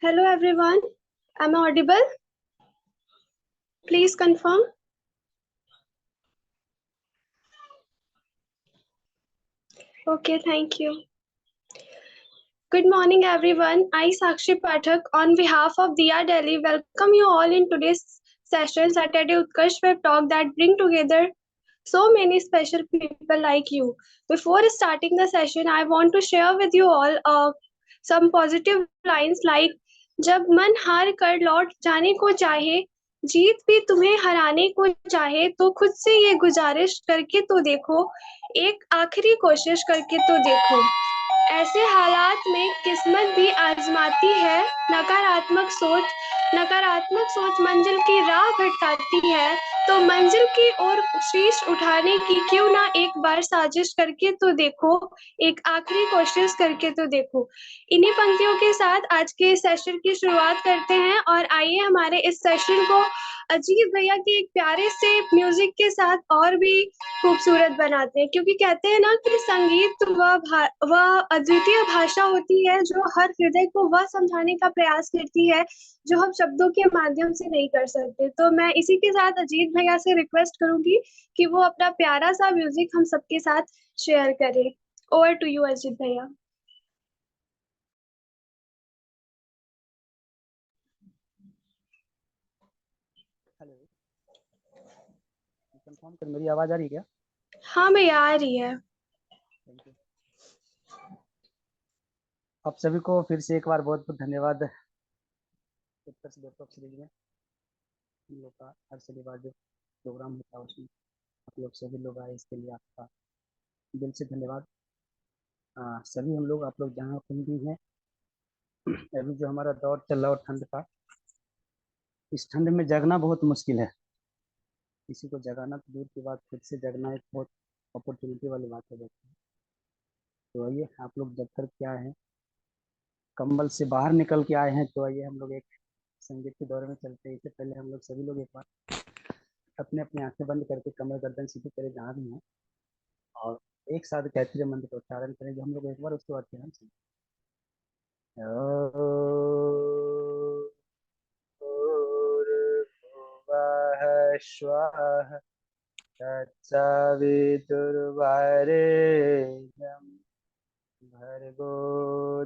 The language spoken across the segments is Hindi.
Hello everyone. Am I audible? Please confirm. Okay, thank you. Good morning everyone. I Sakshi Pathak on behalf of Diya Delhi welcome you all in today's session Saturday Utkarsh Web Talk that bring together so many special people like you. Before starting the session, I want to share with you all some positive lines like जब मन हार कर लौट जाने को चाहे जीत भी तुम्हें हराने को चाहे तो खुद से ये गुजारिश करके तो देखो एक आखिरी कोशिश करके तो देखो ऐसे हालात में किस्मत भी आजमाती है नकारात्मक सोच मंजिल की राह भटकाती है तो मंजिल की ओर शीश उठाने की क्यों ना एक बार साजिश करके तो देखो एक आखिरी कोशिश करके तो देखो इन्हीं पंक्तियों के साथ आज के सेशन की शुरुआत करते हैं और आइए हमारे इस सेशन को अजीत भैया के एक प्यारे से म्यूजिक के साथ और भी खूबसूरत बनाते हैं क्योंकि कहते हैं ना कि संगीत वह अद्वितीय भाषा होती है जो हर हृदय को वह समझाने का प्रयास करती है जो हम शब्दों के माध्यम से नहीं कर सकते तो मैं इसी के साथ अजीत भैया से रिक्वेस्ट करूंगी कि वो अपना प्यारा सा म्यूजिक हम सबके साथ शेयर करें ओवर टू यू अजीत भैया हेलो कंफर्म कर मेरी आवाज आ रही है क्या? हाँ भैया आ रही है थैंक यू। आप सभी को फिर से एक बार बहुत बहुत धन्यवाद उत्कर्ष लैपटॉप सीरीज में हम लोग का हर शनिवार जो प्रोग्राम होता है उसमें आप लोग सभी लोग आए इसके लिए आपका दिल से धन्यवाद। सभी हम लोग आप लोग जहाँ कहीं भी हैं अभी जो हमारा दौर चल रहा है ठंड का इस ठंड में जगना बहुत मुश्किल है। किसी को जगाना तो दूर की बात खुद से जगना एक बहुत अपॉर्चुनिटी वाली बात हो जाती है। तो आइए आप लोग जब तक क्या है कंबल से बाहर निकल के आए हैं तो आइए हम लोग एक संगीत के दौरे में चलते हैं। इससे पहले हम लोग सभी लोग एक बार अपने अपनी आंखें बंद करके कमर गर्दन सीधी करे जहाँ भी हैं और एक साथ गायत्री मंत्र का उच्चारण करेंगे हम लोग एक बार उसके बाद फिर हम स्वाहा तत्सवितुर्वरेण्यं भर्गो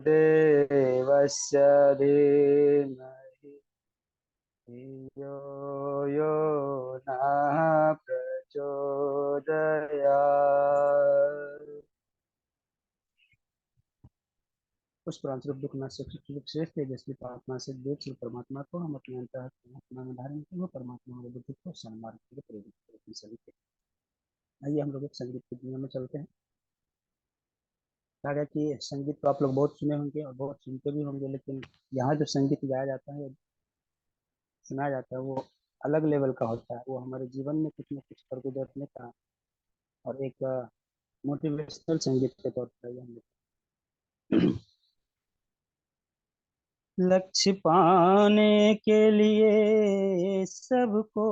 देवस्य धीमहि धियो यो नः प्रचोदयात्। उस प्राण स्वरूप दुख न श्रेष्ठ तेजस्वी परमात्मा से देव श्री परमात्मा को हम अपने अंतःकरण में धारण करें वो परमात्मा हमारे बुद्धि को सन्मार्ग के लिए प्रेरित करें सभी के। आइए हम लोग एक संगीत की दुनिया में चलते हैं। कहा गया कि संगीत तो आप लोग बहुत सुने होंगे और बहुत सुनते भी होंगे लेकिन यहाँ जो संगीत गाया जाता है सुनाया जाता है वो अलग लेवल का होता है। वो हमारे जीवन में कुछ न कुछ कर गुजरने का और एक मोटिवेशनल संगीत के तौर पर हम लक्ष्य पाने के लिए सबको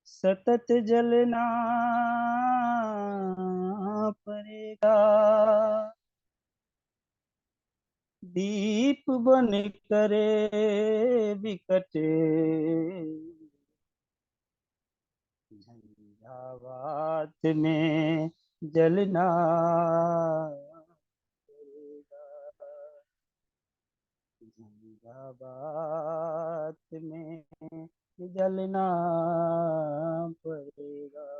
सतत जलना पड़ेगा। दीप बन करे बिकटे झंझावात में जलना पड़ेगा। झंझावात में जलना पड़ेगा।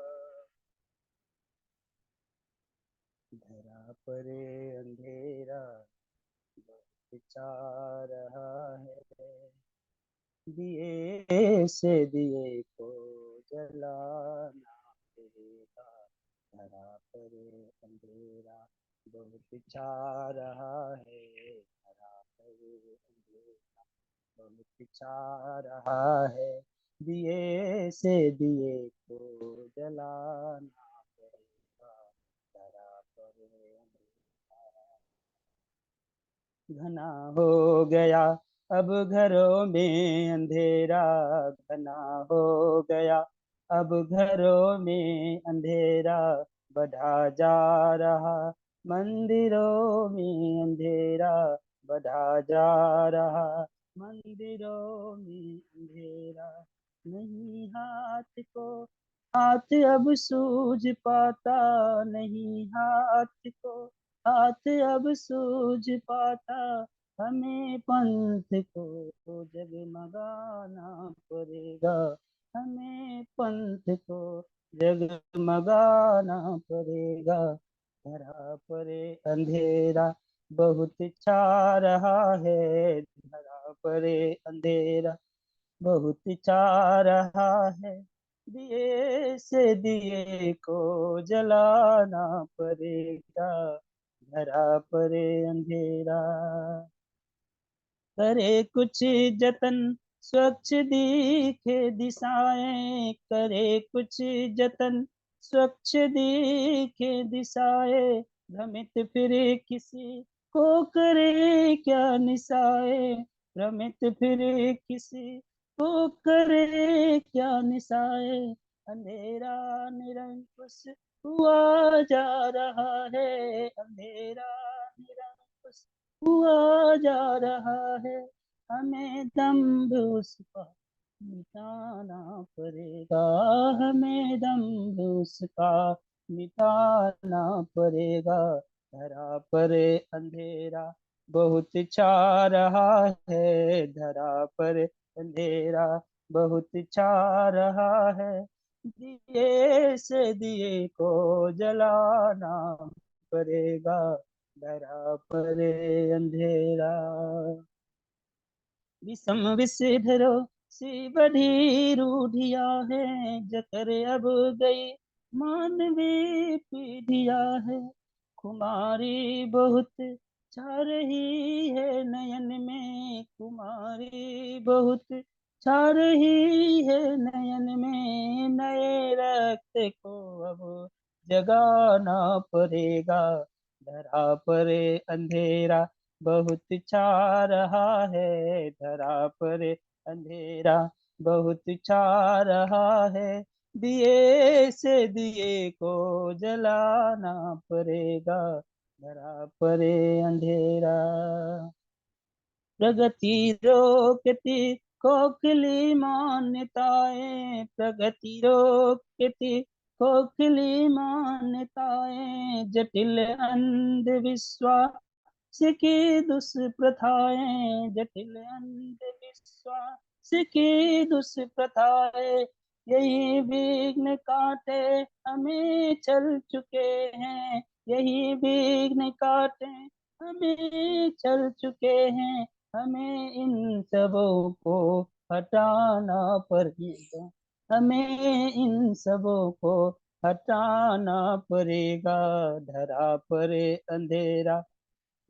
धरा परे अंधेरा बहुत चाह रहा है दिए से दिए को जलाना पड़ेगा। धरा परे अंधेरा बहुत चाह रहा है धरा परे अंधेरा बहुत चाह रहा है दिए से दिए को जलाना पड़ेगा। धरा परे घना हो गया अब घरों में अंधेरा घना हो गया अब घरों में अंधेरा बढ़ा जा रहा मंदिरों में अंधेरा बढ़ा जा रहा। मंदिरों में अंधेरा नहीं, हाथ अब सूझ पाता नहीं, हाथ अब सूझ पाता। हमें पंथ को जगमगाना पड़ेगा, हमें पंथ को जगमगाना पड़ेगा। धरा परे अंधेरा बहुत छा रहा है, धरा परे अंधेरा बहुत चाह रहा है। दिए से दिए को जलाना पड़ेगा, धरा पड़े अंधेरा। करे कुछ जतन स्वच्छ दिखे दिशाएं, करे कुछ जतन स्वच्छ दिखे दिशाएं। भ्रमित फिरे किसी को करे क्या निशाए, भ्रमित फिरे किसी को करे क्या निशाए। अंधेरा निरंकुश हुआ जा रहा है, अंधेरा निरंकुश हुआ जा रहा है। हमें दम्भ उसका मिटाना पड़ेगा, हमें दम्भ उसका मिटाना पड़ेगा। धरा पर अंधेरा बहुत छा रहा है, धरा पर अंधेरा बहुत छा रहा है। दिए से दिए को जलाना पड़ेगा, धरा पर अंधेरा। विषम विषधरो सी बड़ी रूढ़िया है, जकर अब गई मानवीय पीढ़िया है। कुमारी बहुत छा रही है नयन में, कुमारी बहुत छा रही है नयन में। नए रक्त को अब जगाना पड़ेगा, धरा पर अंधेरा बहुत छा रहा है, धरा पर अंधेरा बहुत छा रहा है। दिए से दिए को जलाना पड़ेगा, धरा पर अंधेरा। प्रगति रोकती खोखली मान्यताएं, प्रगति रोकती खोखली मान्यताएं। जटिल अंधविश्वास की दुष्प्रथाएं, जटिल अंधविश्वास की दुष्प्रथाएं। यही विघ्न काटे हमें चल चुके हैं, यही विघ्न काटे हमें चल चुके हैं। हमें इन सबों को हटाना पड़ेगा, हमें इन सबों को हटाना पड़ेगा। धरा पर अंधेरा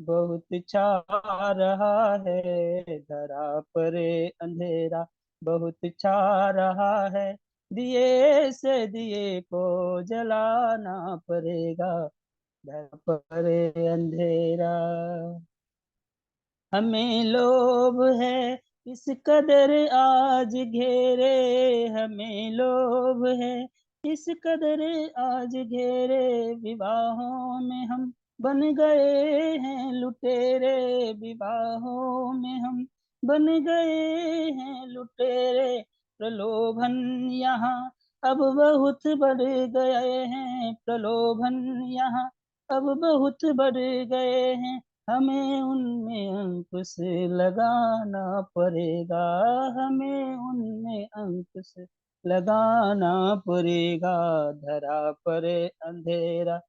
बहुत छा रहा है, धरा पर अंधेरा बहुत छा रहा है। दिए से दिए को जलाना पड़ेगा, धरा पर अंधेरा। हमें लोभ है इस कदर आज घेरे, हमें लोभ है इस कदर आज घेरे। विवाहों में हम बन गए हैं लुटेरे, विवाहों में हम बन गए हैं लुटेरे। प्रलोभन यहाँ अब बहुत बढ़ गए हैं, प्रलोभन यहाँ अब बहुत बढ़ गए हैं। हमें उनमें अंकुश लगाना पड़ेगा, हमें उनमें अंकुश लगाना पड़ेगा। धरा पर अंधेरा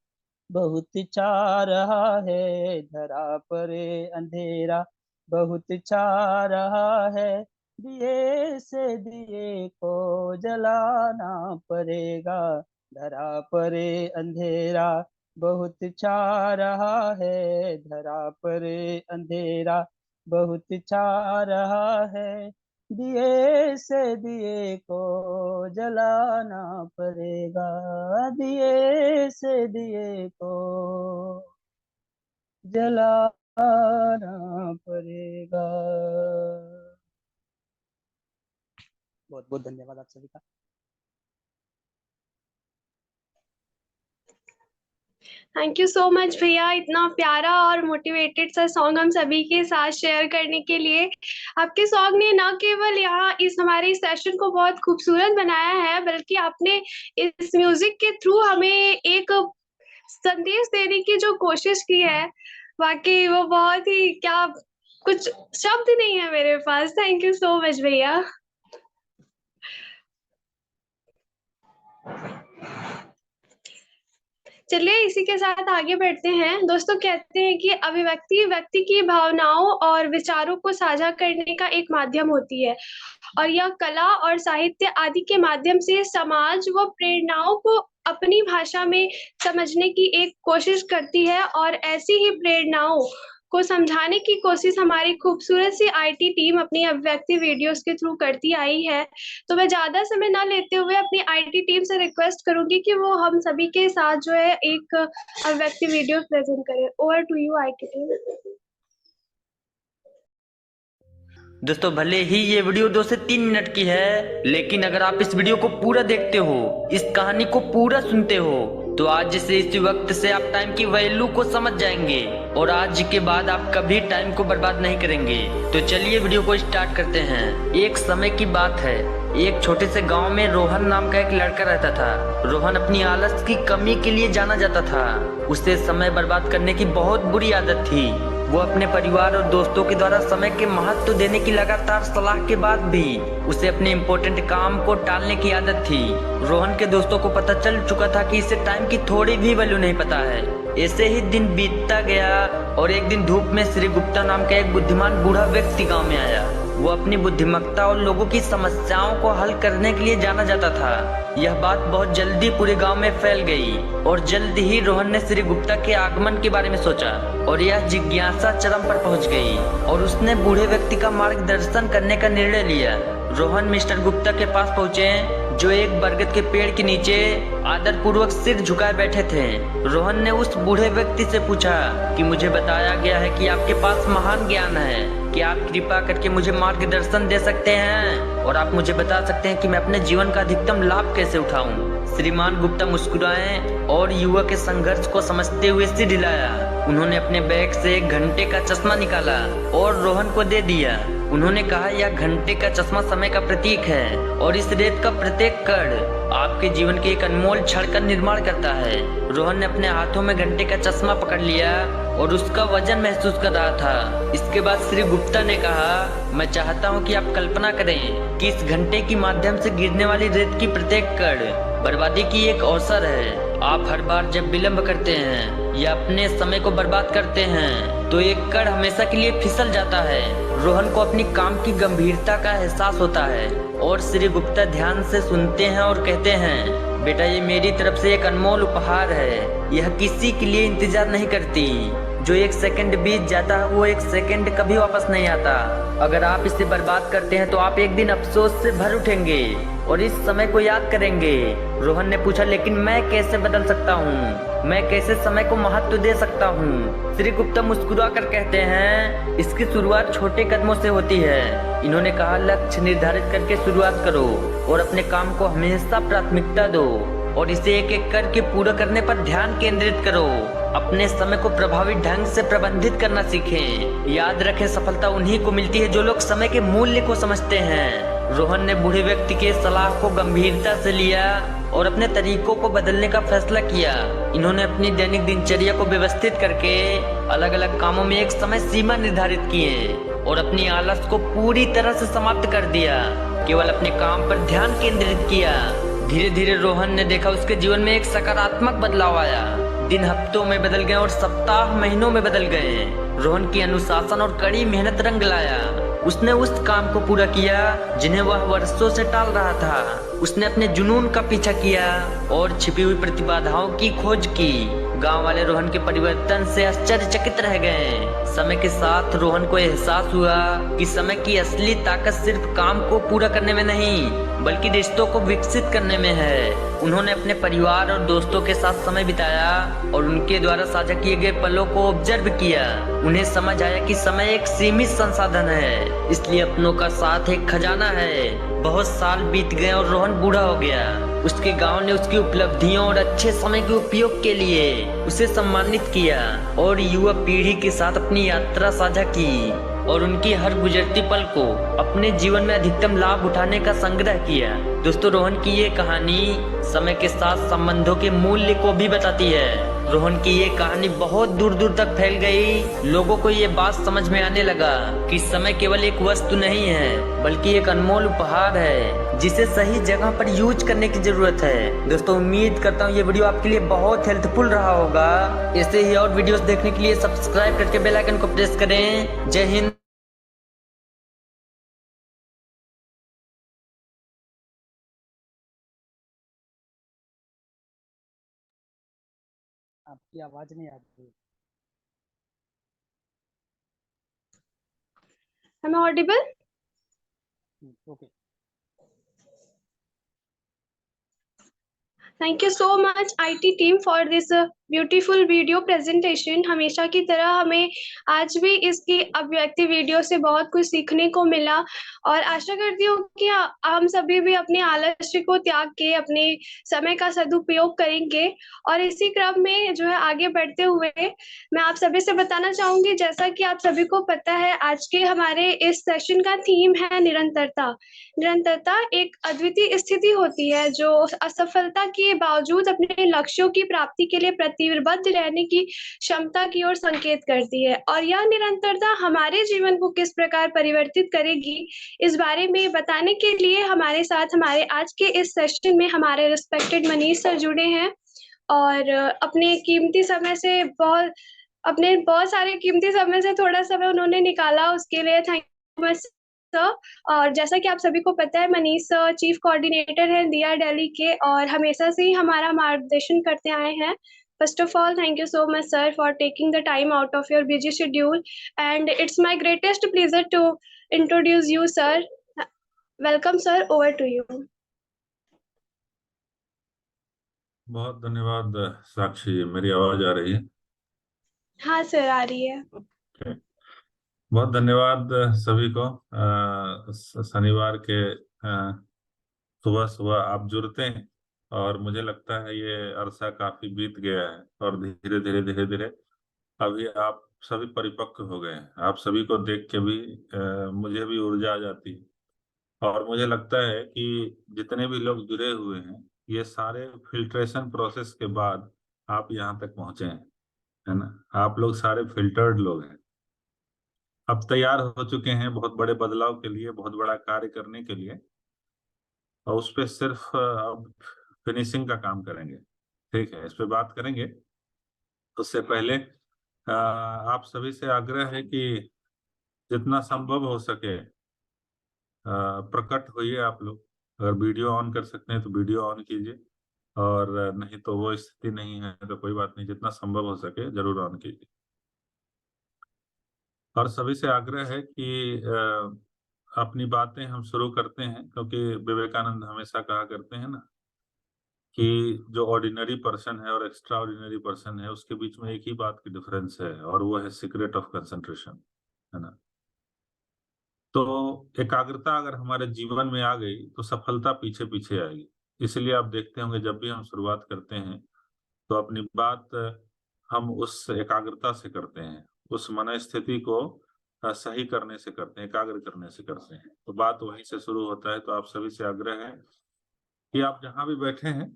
बहुत छा रहा है, धरा पर अंधेरा बहुत छा रहा है। दिए से दिए को जलाना पड़ेगा, धरा पर अंधेरा बहुत छा रहा है, धरा पर अंधेरा बहुत छा रहा है। दिए से दिए को जलाना पड़ेगा, दिए से दिए को जलाना पड़ेगा। बहुत बहुत धन्यवाद आप सभी का। थैंक यू सो मच भैया, इतना प्यारा और मोटिवेटेड सा सॉन्ग हम सभी के साथ शेयर करने के लिए। आपके सॉन्ग ने न केवल यहाँ इस हमारे सेशन को बहुत खूबसूरत बनाया है, बल्कि आपने इस म्यूजिक के थ्रू हमें एक संदेश देने की जो कोशिश की है, वाकई वो बहुत ही क्या, कुछ शब्द नहीं है मेरे पास। थैंक यू सो मच भैया। चलिए इसी के साथ आगे बढ़ते हैं। दोस्तों, कहते हैं कि अभिव्यक्ति व्यक्ति की भावनाओं और विचारों को साझा करने का एक माध्यम होती है, और यह कला और साहित्य आदि के माध्यम से समाज व प्रेरणाओं को अपनी भाषा में समझने की एक कोशिश करती है, और ऐसी ही प्रेरणाओं को समझाने की कोशिश हमारी खूबसूरत सी आईटी टीम अपनी अभिव्यक्ति वीडियोस के थ्रू करती आई है। तो मैं ज्यादा समय ना लेते हुए अपनी आईटी टीम से रिक्वेस्ट करूंगी कि वो हम सभी के साथ जो है एक अभिव्यक्ति वीडियो प्रेजेंट करें। Over to you IT team. दोस्तों, भले ही ये वीडियो 2 से 3 मिनट की है, लेकिन अगर आप इस वीडियो को पूरा देखते हो, इस कहानी को पूरा सुनते हो, तो आज से इस वक्त से आप टाइम की वैल्यू को समझ जाएंगे, और आज के बाद आप कभी टाइम को बर्बाद नहीं करेंगे। तो चलिए वीडियो को स्टार्ट करते हैं। एक समय की बात है, एक छोटे से गांव में रोहन नाम का एक लड़का रहता था। रोहन अपनी आलस की कमी के लिए जाना जाता था। उसे समय बर्बाद करने की बहुत बुरी आदत थी। वो अपने परिवार और दोस्तों के द्वारा समय के महत्व देने की लगातार सलाह के बाद भी उसे अपने इम्पोर्टेंट काम को टालने की आदत थी। रोहन के दोस्तों को पता चल चुका था कि इसे टाइम की थोड़ी भी वैल्यू नहीं पता है। ऐसे ही दिन बीतता गया, और एक दिन धूप में श्री गुप्ता नाम का एक बुद्धिमान बूढ़ा व्यक्ति गाँव में आया। वो अपनी बुद्धिमत्ता और लोगों की समस्याओं को हल करने के लिए जाना जाता था। यह बात बहुत जल्दी पूरे गांव में फैल गई, और जल्द ही रोहन ने श्री गुप्ता के आगमन के बारे में सोचा, और यह जिज्ञासा चरम पर पहुंच गई, और उसने बूढ़े व्यक्ति का मार्गदर्शन करने का निर्णय लिया। रोहन मिस्टर गुप्ता के पास पहुंचे, जो एक बरगद के पेड़ के नीचे आदर पूर्वक सिर झुकाए बैठे थे। रोहन ने उस बूढ़े व्यक्ति से पूछा कि मुझे बताया गया है कि आपके पास महान ज्ञान है, क्या आप कृपा करके मुझे मार्गदर्शन दे सकते हैं, और आप मुझे बता सकते हैं कि मैं अपने जीवन का अधिकतम लाभ कैसे उठाऊं। श्रीमान गुप्ता मुस्कुराए और युवक के संघर्ष को समझते हुए सिर हिलाया। उन्होंने अपने बैग से 1 घंटे का चश्मा निकाला और रोहन को दे दिया। उन्होंने कहा, यह घंटे का चश्मा समय का प्रतीक है, और इस रेत का प्रत्येक कण आपके जीवन के एक अनमोल क्षण का निर्माण करता है। रोहन ने अपने हाथों में घंटे का चश्मा पकड़ लिया और उसका वजन महसूस कर रहा था। इसके बाद श्री गुप्ता ने कहा, मैं चाहता हूं कि आप कल्पना करें कि इस घंटे के माध्यम से गिरने वाली रेत की प्रत्येक कण बर्बादी की एक अवसर है। आप हर बार जब विलंब करते हैं या अपने समय को बर्बाद करते हैं, तो एक कण हमेशा के लिए फिसल जाता है। रोहन को अपनी काम की गंभीरता का एहसास होता है, और श्री गुप्ता ध्यान से सुनते हैं और कहते हैं, बेटा, ये मेरी तरफ से एक अनमोल उपहार है। यह किसी के लिए इंतजार नहीं करती। जो 1 सेकंड बीत जाता है, वो 1 सेकंड कभी वापस नहीं आता। अगर आप इसे बर्बाद करते हैं तो आप एक दिन अफसोस से भर उठेंगे और इस समय को याद करेंगे। रोहन ने पूछा, लेकिन मैं कैसे बदल सकता हूँ? मैं कैसे समय को महत्व दे सकता हूँ? श्री गुप्ता मुस्कुरा कर कहते हैं, इसकी शुरुआत छोटे कदमों से होती है। इन्होंने कहा, लक्ष्य निर्धारित करके शुरुआत करो और अपने काम को हमेशा प्राथमिकता दो, और इसे एक एक करके पूरा करने पर ध्यान केंद्रित करो। अपने समय को प्रभावी ढंग से प्रबंधित करना सीखें। याद रखें, सफलता उन्हीं को मिलती है जो लोग समय के मूल्य को समझते हैं। रोहन ने बूढ़े व्यक्ति के सलाह को गंभीरता से लिया और अपने तरीकों को बदलने का फैसला किया। इन्होंने अपनी दैनिक दिनचर्या को व्यवस्थित करके अलग अलग कामों में एक समय सीमा निर्धारित किए और अपनी आलस को पूरी तरह से समाप्त कर दिया। केवल अपने काम पर ध्यान केंद्रित किया। धीरे धीरे रोहन ने देखा उसके जीवन में एक सकारात्मक बदलाव आया। दिन हफ्तों में बदल गए और सप्ताह महीनों में बदल गए। रोहन की अनुशासन और कड़ी मेहनत रंग लाया। उसने उस काम को पूरा किया जिन्हें वह वर्षों से टाल रहा था। उसने अपने जुनून का पीछा किया और छिपी हुई प्रतिबाधाओं की खोज की। गांव वाले रोहन के परिवर्तन से आश्चर्यचकित रह गए। समय के साथ रोहन को एहसास हुआ कि समय की असली ताकत सिर्फ काम को पूरा करने में नहीं, बल्कि रिश्तों को विकसित करने में है। उन्होंने अपने परिवार और दोस्तों के साथ समय बिताया और उनके द्वारा साझा किए गए पलों को ऑब्जर्व किया। उन्हें समझ आया कि समय एक सीमित संसाधन है, इसलिए अपनों का साथ एक खजाना है। बहुत साल बीत गए और रोहन बूढ़ा हो गया। उसके गांव ने उसकी उपलब्धियों और अच्छे समय के उपयोग के लिए उसे सम्मानित किया और युवा पीढ़ी के साथ अपनी यात्रा साझा की और उनकी हर गुजरती पल को अपने जीवन में अधिकतम लाभ उठाने का संग्रह किया। दोस्तों, रोहन की ये कहानी समय के साथ संबंधों के मूल्य को भी बताती है। रोहन की ये कहानी बहुत दूर दूर तक फैल गई। लोगों को ये बात समझ में आने लगा कि समय केवल एक वस्तु नहीं है बल्कि एक अनमोल उपहार है जिसे सही जगह पर यूज करने की जरूरत है। दोस्तों, उम्मीद करता हूँ ये वीडियो आपके लिए बहुत हेल्पफुल रहा होगा। ऐसे ही और वीडियोस देखने के लिए सब्सक्राइब करके बेल आइकन को प्रेस करें। जय हिंद। आपकी आवाज नहीं आ रही। Am I audible? Okay. Thank you so much IT team for this beautiful video presentation। हमेशा की तरह हमें आज भी इसकी अभिव्यक्ति वीडियो से बहुत कुछ सीखने को मिला और आशा करती हूँ कि हम सभी भी अपने आलस्य को त्याग के अपने समय का सदुपयोग करेंगे। और इसी क्रम में जो है आगे बढ़ते हुए मैं आप सभी से बताना चाहूंगी, जैसा कि आप सभी को पता है आज के हमारे इस सेशन का थीम है निरंतरता। निरंतरता एक अद्वितीय स्थिति होती है जो असफलता के बावजूद अपने लक्ष्यों की प्राप्ति के लिए प्रतिबद्ध रहने की क्षमता की ओर संकेत करती है। और यह निरंतरता हमारे जीवन को किस प्रकार परिवर्तित करेगी, इस बारे में बताने के लिए हमारे साथ हमारे आज के इस सेशन में हमारे रिस्पेक्टेड मनीष सर जुड़े हैं और अपने कीमती समय से बहुत सारे कीमती समय से थोड़ा समय उन्होंने निकाला, उसके लिए थैंक यू मच सर। और जैसा कि आप सभी को पता है, मनीष सर चीफ कोऑर्डिनेटर हैं दिया दिल्ली के और हमेशा से ही हमारा मार्गदर्शन करते आए हैं। First of all, thank you so much, sir, for taking the time out of your busy schedule. And it's my greatest pleasure to introduce you, sir. Welcome, sir. Over to you. बहुत धन्यवाद साक्षी। मेरी आवाज आ रही है? हाँ सर, आ रही है। बहुत धन्यवाद सभी को। शनिवार के सुबह सुबह आप जुड़ते हैं और मुझे लगता है ये अरसा काफी बीत गया है और धीरे धीरे अभी आप सभी परिपक्व हो गए हैं। आप सभी को देख के भी मुझे भी ऊर्जा आ जाती है और मुझे लगता है कि जितने भी लोग जुड़े हुए हैं ये सारे फिल्ट्रेशन प्रोसेस के बाद आप यहाँ तक पहुंचे हैं, है ना। आप लोग सारे फिल्टर्ड लोग हैं, अब तैयार हो चुके हैं बहुत बड़े बदलाव के लिए, बहुत बड़ा कार्य करने के लिए, और उस पर सिर्फ अब फिनिशिंग का काम करेंगे। ठीक है, इस पे बात करेंगे। उससे पहले आप सभी से आग्रह है कि जितना संभव हो सके प्रकट होइए आप लोग। अगर वीडियो ऑन कर सकते हैं तो वीडियो ऑन कीजिए और नहीं तो वो स्थिति नहीं है तो कोई बात नहीं, जितना संभव हो सके जरूर ऑन कीजिए। और सभी से आग्रह है कि अपनी बातें हम शुरू करते हैं, क्योंकि विवेकानंद हमेशा कहा करते हैं ना कि जो ऑर्डिनरी पर्सन है और एक्स्ट्रा ऑर्डिनरी पर्सन है उसके बीच में एक ही बात की डिफरेंस है और वो है सीक्रेट ऑफ कंसंट्रेशन, है ना। तो एकाग्रता अगर हमारे जीवन में आ गई तो सफलता पीछे पीछे आएगी। इसलिए आप देखते होंगे जब भी हम शुरुआत करते हैं तो अपनी बात हम उस एकाग्रता से करते हैं, उस मन स्थिति को सही करने से करते हैं, एकाग्र करने से करते हैं। तो बात वहीं से शुरू होता है। तो आप सभी से आग्रह है कि आप जहां भी बैठे हैं,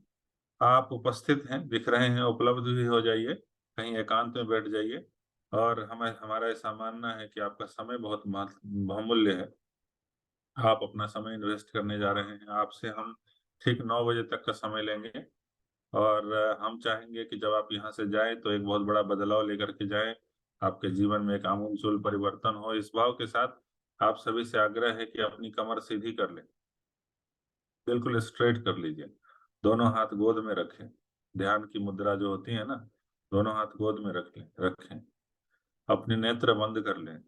आप उपस्थित हैं, दिख रहे हैं, उपलब्ध भी हो जाइए, कहीं एकांत में बैठ जाइए। और हमारा ऐसा मानना है कि आपका समय बहुत बहुमूल्य है। आप अपना समय इन्वेस्ट करने जा रहे हैं। आपसे हम ठीक 9 बजे तक का समय लेंगे और हम चाहेंगे कि जब आप यहाँ से जाएं तो एक बहुत बड़ा बदलाव लेकर के जाएं, आपके जीवन में एक आमूल परिवर्तन हो। इस भाव के साथ आप सभी से आग्रह है कि अपनी कमर सीधी कर लें, बिल्कुल स्ट्रेट कर लीजिए, दोनों हाथ गोद में रखें। ध्यान की मुद्रा जो होती है ना, दोनों हाथ गोद में रखें, अपने नेत्र बंद कर लें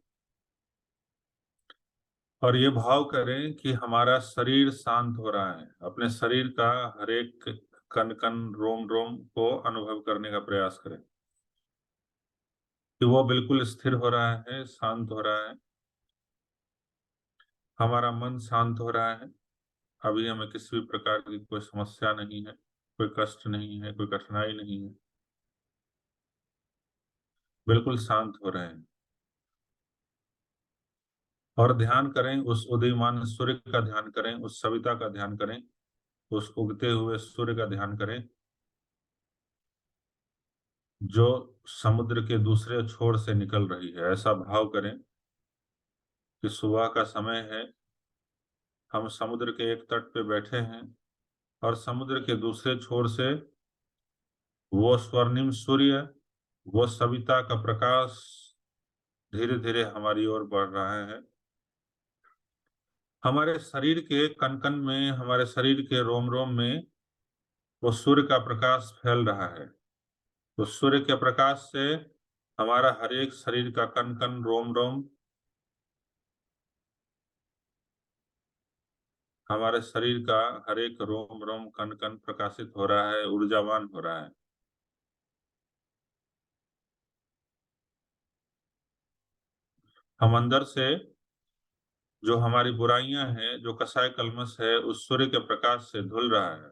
और ये भाव करें कि हमारा शरीर शांत हो रहा है। अपने शरीर का हर एक कण कण रोम रोम को अनुभव करने का प्रयास करें कि वो बिल्कुल स्थिर हो रहा है, शांत हो रहा है, हमारा मन शांत हो रहा है, अभी हमें किसी भी प्रकार की कोई समस्या नहीं है, कोई कष्ट नहीं है, कोई कठिनाई नहीं है, बिल्कुल शांत हो रहे हैं। और ध्यान करें, उस उदीयमान सूर्य का ध्यान करें, उस सविता का ध्यान करें, उस उगते हुए सूर्य का ध्यान करें जो समुद्र के दूसरे छोर से निकल रही है। ऐसा भाव करें कि सुबह का समय है, हम समुद्र के एक तट पे बैठे हैं और समुद्र के दूसरे छोर से वो स्वर्णिम सूर्य, वो सविता का प्रकाश धीरे धीरे हमारी ओर बढ़ रहा है। हमारे शरीर के कण कण में, हमारे शरीर के रोम रोम में वो सूर्य का प्रकाश फैल रहा है। तो सूर्य के प्रकाश से हमारा हर एक शरीर का कण कण, रोम रोम, हमारे शरीर का हर एक रोम रोम, कण कण प्रकाशित हो रहा है, ऊर्जावान हो रहा है। हम अंदर से जो हमारी बुराइयां हैं, जो कसाय कल्मश है, उस सूर्य के प्रकाश से धुल रहा है।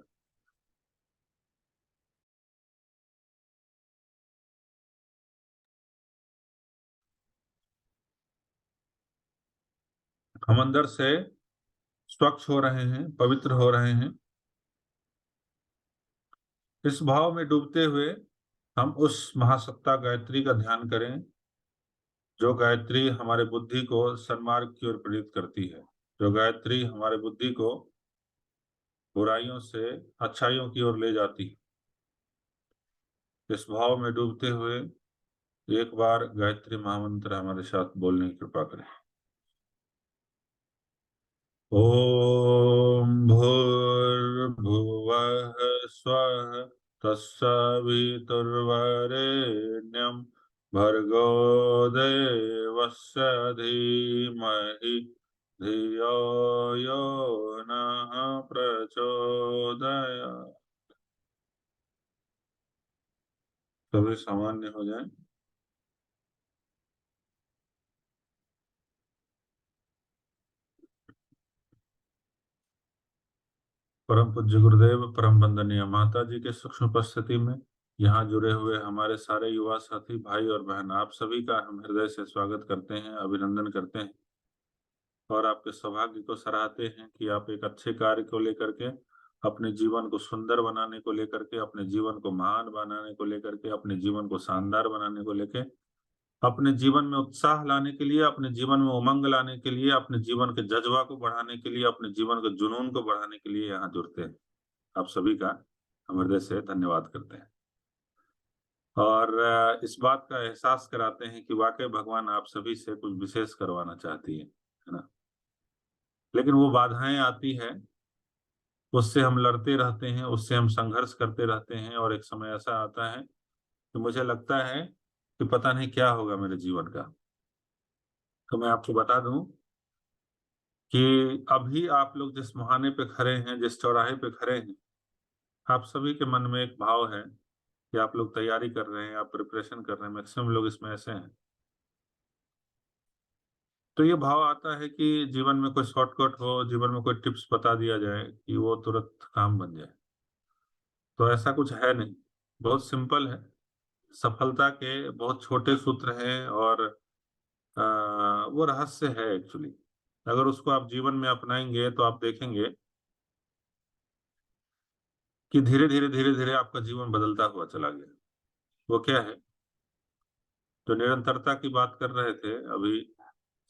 हम अंदर से स्वच्छ हो रहे हैं, पवित्र हो रहे हैं। इस भाव में डूबते हुए हम उस महासत्ता गायत्री का ध्यान करें जो गायत्री हमारे बुद्धि को सन्मार्ग की ओर प्रेरित करती है, जो गायत्री हमारे बुद्धि को बुराइयों से अच्छाइयों की ओर ले जाती है। इस भाव में डूबते हुए एक बार गायत्री महामंत्र हमारे साथ बोलने की कृपा करें। ओम भूर्भुवः स्वः तत्सवितुर्वरेण्यं भर्गो देवस्य धीमहि धियो यो नः प्रचोदयात्। सभी सामान्य हो जाएं। परम पूज्य गुरुदेव, परम वंदनीय माता जी के सूक्ष्म उपस्थिति में यहाँ जुड़े हुए हमारे सारे युवा साथी भाई और बहन, आप सभी का हम हृदय से स्वागत करते हैं, अभिनंदन करते हैं और आपके सौभाग्य को सराहते हैं कि आप एक अच्छे कार्य को लेकर के, अपने जीवन को सुंदर बनाने को लेकर के, अपने जीवन को महान बनाने को लेकर के, अपने जीवन को शानदार बनाने को लेकर, अपने जीवन में उत्साह लाने के लिए, अपने जीवन में उमंग लाने के लिए, अपने जीवन के जज्बा को बढ़ाने के लिए, अपने जीवन के जुनून को बढ़ाने के लिए यहाँ जुड़ते हैं। आप सभी का हम हृदय से धन्यवाद करते हैं और इस बात का एहसास कराते हैं कि वाकई भगवान आप सभी से कुछ विशेष करवाना चाहती है ना। लेकिन वो बाधाएं आती है, उससे हम लड़ते रहते हैं, उससे हम संघर्ष करते रहते हैं और एक समय ऐसा आता है कि मुझे लगता है कि पता नहीं क्या होगा मेरे जीवन का। तो मैं आपको बता दूं कि अभी आप लोग जिस मुहाने पे खड़े हैं, जिस चौराहे पे खड़े हैं, आप सभी के मन में एक भाव है कि आप लोग तैयारी कर रहे हैं, आप प्रिपरेशन कर रहे हैं। मैक्सिमम लोग इसमें ऐसे हैं। तो ये भाव आता है कि जीवन में कोई शॉर्टकट हो, जीवन में कोई टिप्स बता दिया जाए कि वो तुरंत काम बन जाए। तो ऐसा कुछ है नहीं, बहुत सिंपल है। सफलता के बहुत छोटे सूत्र हैं और वो रहस्य है एक्चुअली। अगर उसको आप जीवन में अपनाएंगे तो आप देखेंगे कि धीरे धीरे धीरे धीरे आपका जीवन बदलता हुआ चला गया। वो क्या है? जो निरंतरता की बात कर रहे थे अभी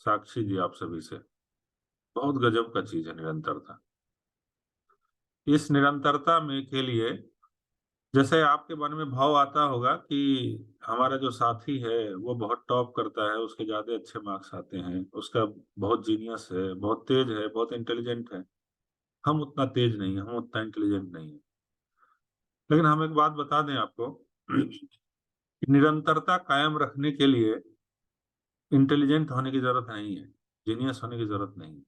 साक्षी जी आप सभी से, बहुत गजब का चीज है निरंतरता। इस निरंतरता में के लिए जैसे आपके मन में भाव आता होगा कि हमारा जो साथी है वो बहुत टॉप करता है, उसके ज्यादा अच्छे मार्क्स आते हैं, उसका बहुत जीनियस है, बहुत तेज है, बहुत इंटेलिजेंट है। हम उतना तेज नहीं है, हम उतना इंटेलिजेंट नहीं है। लेकिन हम एक बात बता दें आपको कि निरंतरता कायम रखने के लिए इंटेलिजेंट होने की जरूरत नहीं है, जीनियस होने की जरूरत नहीं है।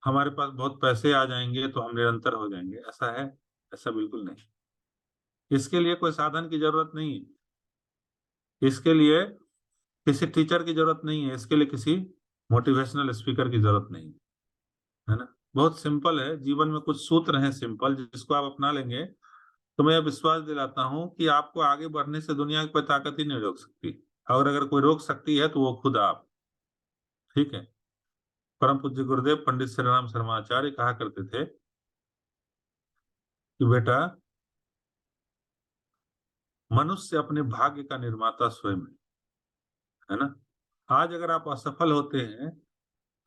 हमारे पास बहुत पैसे आ जाएंगे तो हम निरंतर हो जाएंगे, ऐसा है? ऐसा बिल्कुल नहीं। इसके लिए कोई साधन की जरूरत नहीं है, इसके लिए किसी टीचर की जरूरत नहीं है, इसके लिए किसी मोटिवेशनल स्पीकर की जरूरत नहीं है ना। बहुत सिंपल है, जीवन में कुछ सूत्र हैं सिंपल, जिसको आप अपना लेंगे तो मैं विश्वास दिलाता हूं कि आपको आगे बढ़ने से दुनिया की कोई ताकत ही नहीं रोक सकती। और अगर कोई रोक सकती है तो वो खुद आप। ठीक है। परम पूज्य गुरुदेव पंडित श्री राम शर्मा आचार्य कहा करते थे कि बेटा, मनुष्य अपने भाग्य का निर्माता स्वयं है ना। आज अगर आप असफल होते हैं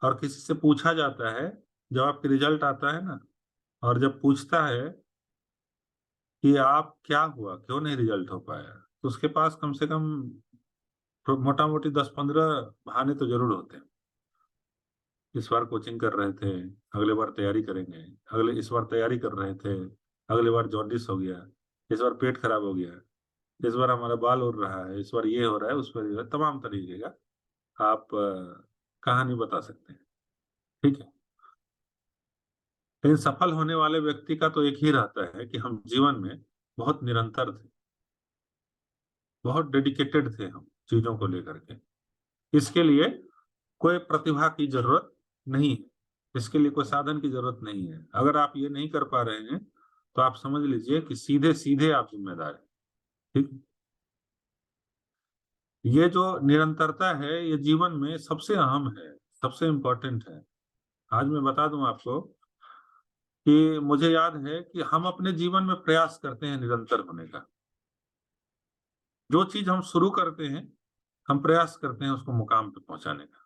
और किसी से पूछा जाता है, जब आपके रिजल्ट आता है ना, और जब पूछता है कि आप क्या हुआ, क्यों नहीं रिजल्ट हो पाया, तो उसके पास कम से कम मोटा मोटी 10-15 बहाने तो जरूर होते हैं। इस बार कोचिंग कर रहे थे, अगले बार तैयारी करेंगे, इस बार तैयारी कर रहे थे, अगले बार जॉन्डिस हो गया, इस बार पेट खराब हो गया, इस बार हमारा बाल उड़ रहा है, इस बार ये हो रहा है, उस बार ये हो रहा है, तमाम तरीके का आप कहानी बता सकते हैं। ठीक है। लेकिन सफल होने वाले व्यक्ति का तो एक ही रहता है कि हम जीवन में बहुत निरंतर थे, बहुत डेडिकेटेड थे हम चीजों को लेकर के। इसके लिए कोई प्रतिभा की जरूरत नहीं है, इसके लिए कोई साधन की जरूरत नहीं है। अगर आप ये नहीं कर पा रहे हैं तो आप समझ लीजिए कि सीधे सीधे आप जिम्मेदार हैं। ठीक। ये जो निरंतरता है, ये जीवन में सबसे अहम है, सबसे इम्पोर्टेंट है। आज मैं बता दूं आपको कि मुझे याद है कि हम अपने जीवन में प्रयास करते हैं निरंतर होने का। जो चीज हम शुरू करते हैं, हम प्रयास करते हैं उसको मुकाम पे पहुंचाने का,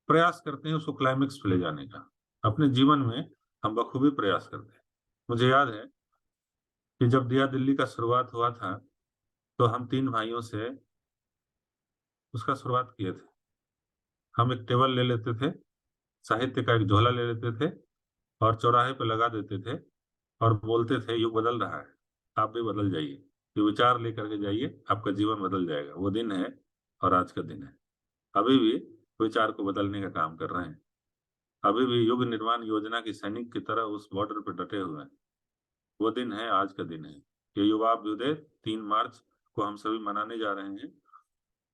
प्रयास करते हैं उसको क्लाइमेक्स पे ले जाने का। अपने जीवन में हम बखूबी प्रयास करते हैं। मुझे याद है कि जब दिया दिल्ली का शुरुआत हुआ था, तो हम 3 भाइयों से उसका शुरुआत किए थे। हम एक टेबल ले लेते थे, साहित्य का एक झोला ले लेते थे और चौराहे पे लगा देते थे और बोलते थे युग बदल रहा है, आप भी बदल जाइए, ये विचार लेकर के जाइए, आपका जीवन बदल जाएगा। वो दिन है और आज का दिन है। अभी भी विचार को बदलने का काम कर रहे हैं। अभी भी युग निर्माण योजना की सैनिक की तरह उस बॉर्डर पे डटे हुए हैं। वो दिन है, आज का दिन है। ये युवाभ्युदय 3 मार्च को हम सभी मनाने जा रहे हैं।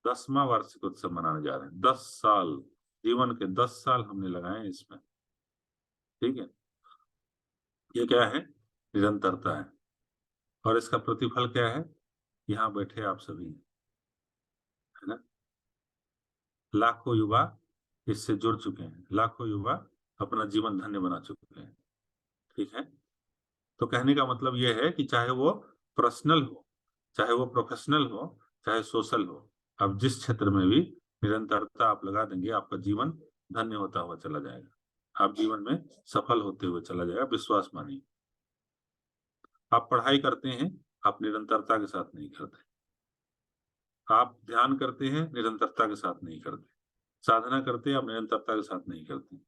10वां वार्षिक उत्सव मनाने जा रहे हैं। 10 साल, जीवन के 10 साल हमने लगाए हैं इसमें। ठीक है। ये क्या है? निरंतरता है। और इसका प्रतिफल क्या है? यहाँ बैठे आप सभी, है ना। लाखों युवा इससे जुड़ चुके हैं, लाखों युवा अपना जीवन धन्य बना चुके हैं। ठीक है। तो कहने का मतलब यह है कि चाहे वो पर्सनल हो, चाहे वो प्रोफेशनल हो, चाहे सोशल हो, अब जिस क्षेत्र में भी निरंतरता आप लगा देंगे, आपका जीवन धन्य होता हुआ चला जाएगा। आप जीवन में सफल होते हुए चला जाएगा, विश्वास मानिए। आप पढ़ाई करते हैं, आप निरंतरता के साथ नहीं करते। आप ध्यान करते हैं, निरंतरता के साथ नहीं करते। साधना करते हैं, आप निरंतरता के साथ नहीं करते।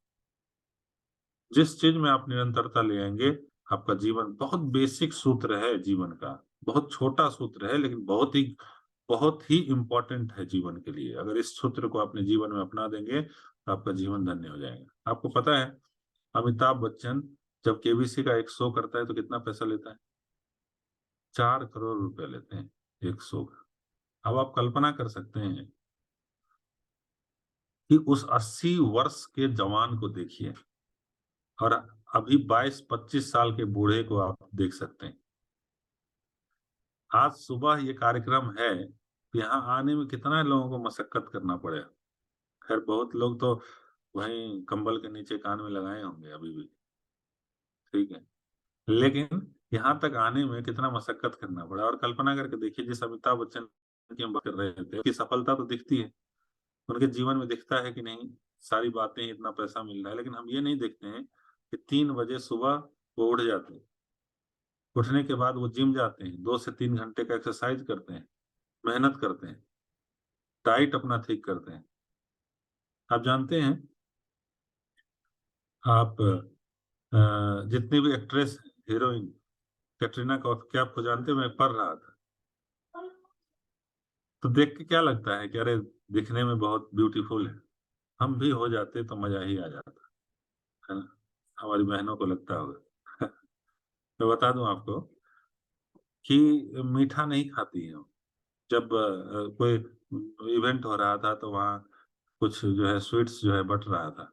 जिस चीज में आप निरंतरता ले आएंगे, आपका जीवन, बहुत बेसिक सूत्र है जीवन का, बहुत छोटा सूत्र है, लेकिन बहुत ही इम्पोर्टेंट है जीवन के लिए। अगर इस सूत्र को अपने जीवन में अपना देंगे तो आपका जीवन धन्य हो जाएगा। आपको पता है, अमिताभ बच्चन जब केबीसी का एक शो करता है तो कितना पैसा लेता है? 4 करोड़ रुपए लेते हैं एक शो का। अब आप कल्पना कर सकते हैं कि उस 80 वर्ष के जवान को देखिए और अभी 22-25 साल के बूढ़े को आप देख सकते हैं। आज सुबह ये कार्यक्रम है, यहाँ आने में कितना लोगों को मशक्कत करना पड़ेगा। खैर बहुत लोग तो वहीं कंबल के नीचे कान में लगाए होंगे अभी भी। ठीक है। लेकिन यहाँ तक आने में कितना मशक्कत करना पड़ा। और कल्पना करके देखिए, जिस अमिताभ बच्चन की हम बात कर रहे थे, उसकी सफलता तो दिखती है, उनके जीवन में दिखता है कि नहीं, सारी बातें, इतना पैसा मिल रहा है, लेकिन हम ये नहीं देखते हैं कि 3 बजे सुबह वो उठ जाते हैं। उठने के बाद वो जिम जाते हैं, 2 से 3 घंटे का एक्सरसाइज करते हैं, मेहनत करते हैं, डाइट अपना ठीक करते हैं। आप जानते हैं, आप जितनी भी एक्ट्रेस, हीरोइन, कैटरीना कैफ, क्या आपको जानते हैं? मैं पढ़ रहा था तो देख के क्या लगता है कि अरे दिखने में बहुत ब्यूटीफुल है। हम भी हो जाते तो मजा ही आ जाता, है ना। हमारी बहनों को लगता होगा। मैं बता दूं आपको कि मीठा नहीं खाती है। जब कोई इवेंट हो रहा था तो वहाँ कुछ जो है स्वीट्स जो है बट रहा था,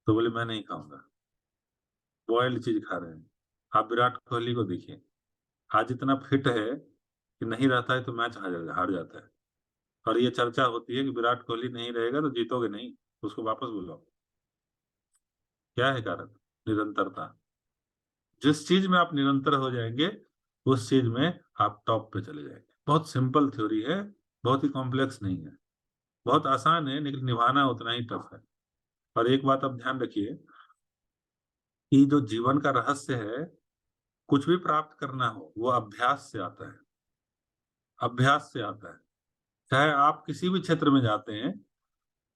तो बोले मैं नहीं खाऊंगा। बॉइल्ड चीज खा रहे हैं। आप विराट कोहली को देखिए, आज इतना फिट है कि नहीं रहता है तो मैच हार जाता है। और ये चर्चा होती है कि विराट कोहली नहीं रहेगा तो जीतोगे नहीं, उसको वापस बुलाओ। क्या है कारण? निरंतरता। जिस चीज में आप निरंतर हो जाएंगे उस चीज में आप टॉप पे चले जाएंगे। बहुत सिंपल थ्योरी है, बहुत ही कॉम्प्लेक्स नहीं है, बहुत आसान है, लेकिन निभाना उतना ही टफ है। और एक बात आप ध्यान रखिए कि जो जीवन का रहस्य है, कुछ भी प्राप्त करना हो वो अभ्यास से आता है, अभ्यास से आता है। चाहे आप किसी भी क्षेत्र में जाते हैं,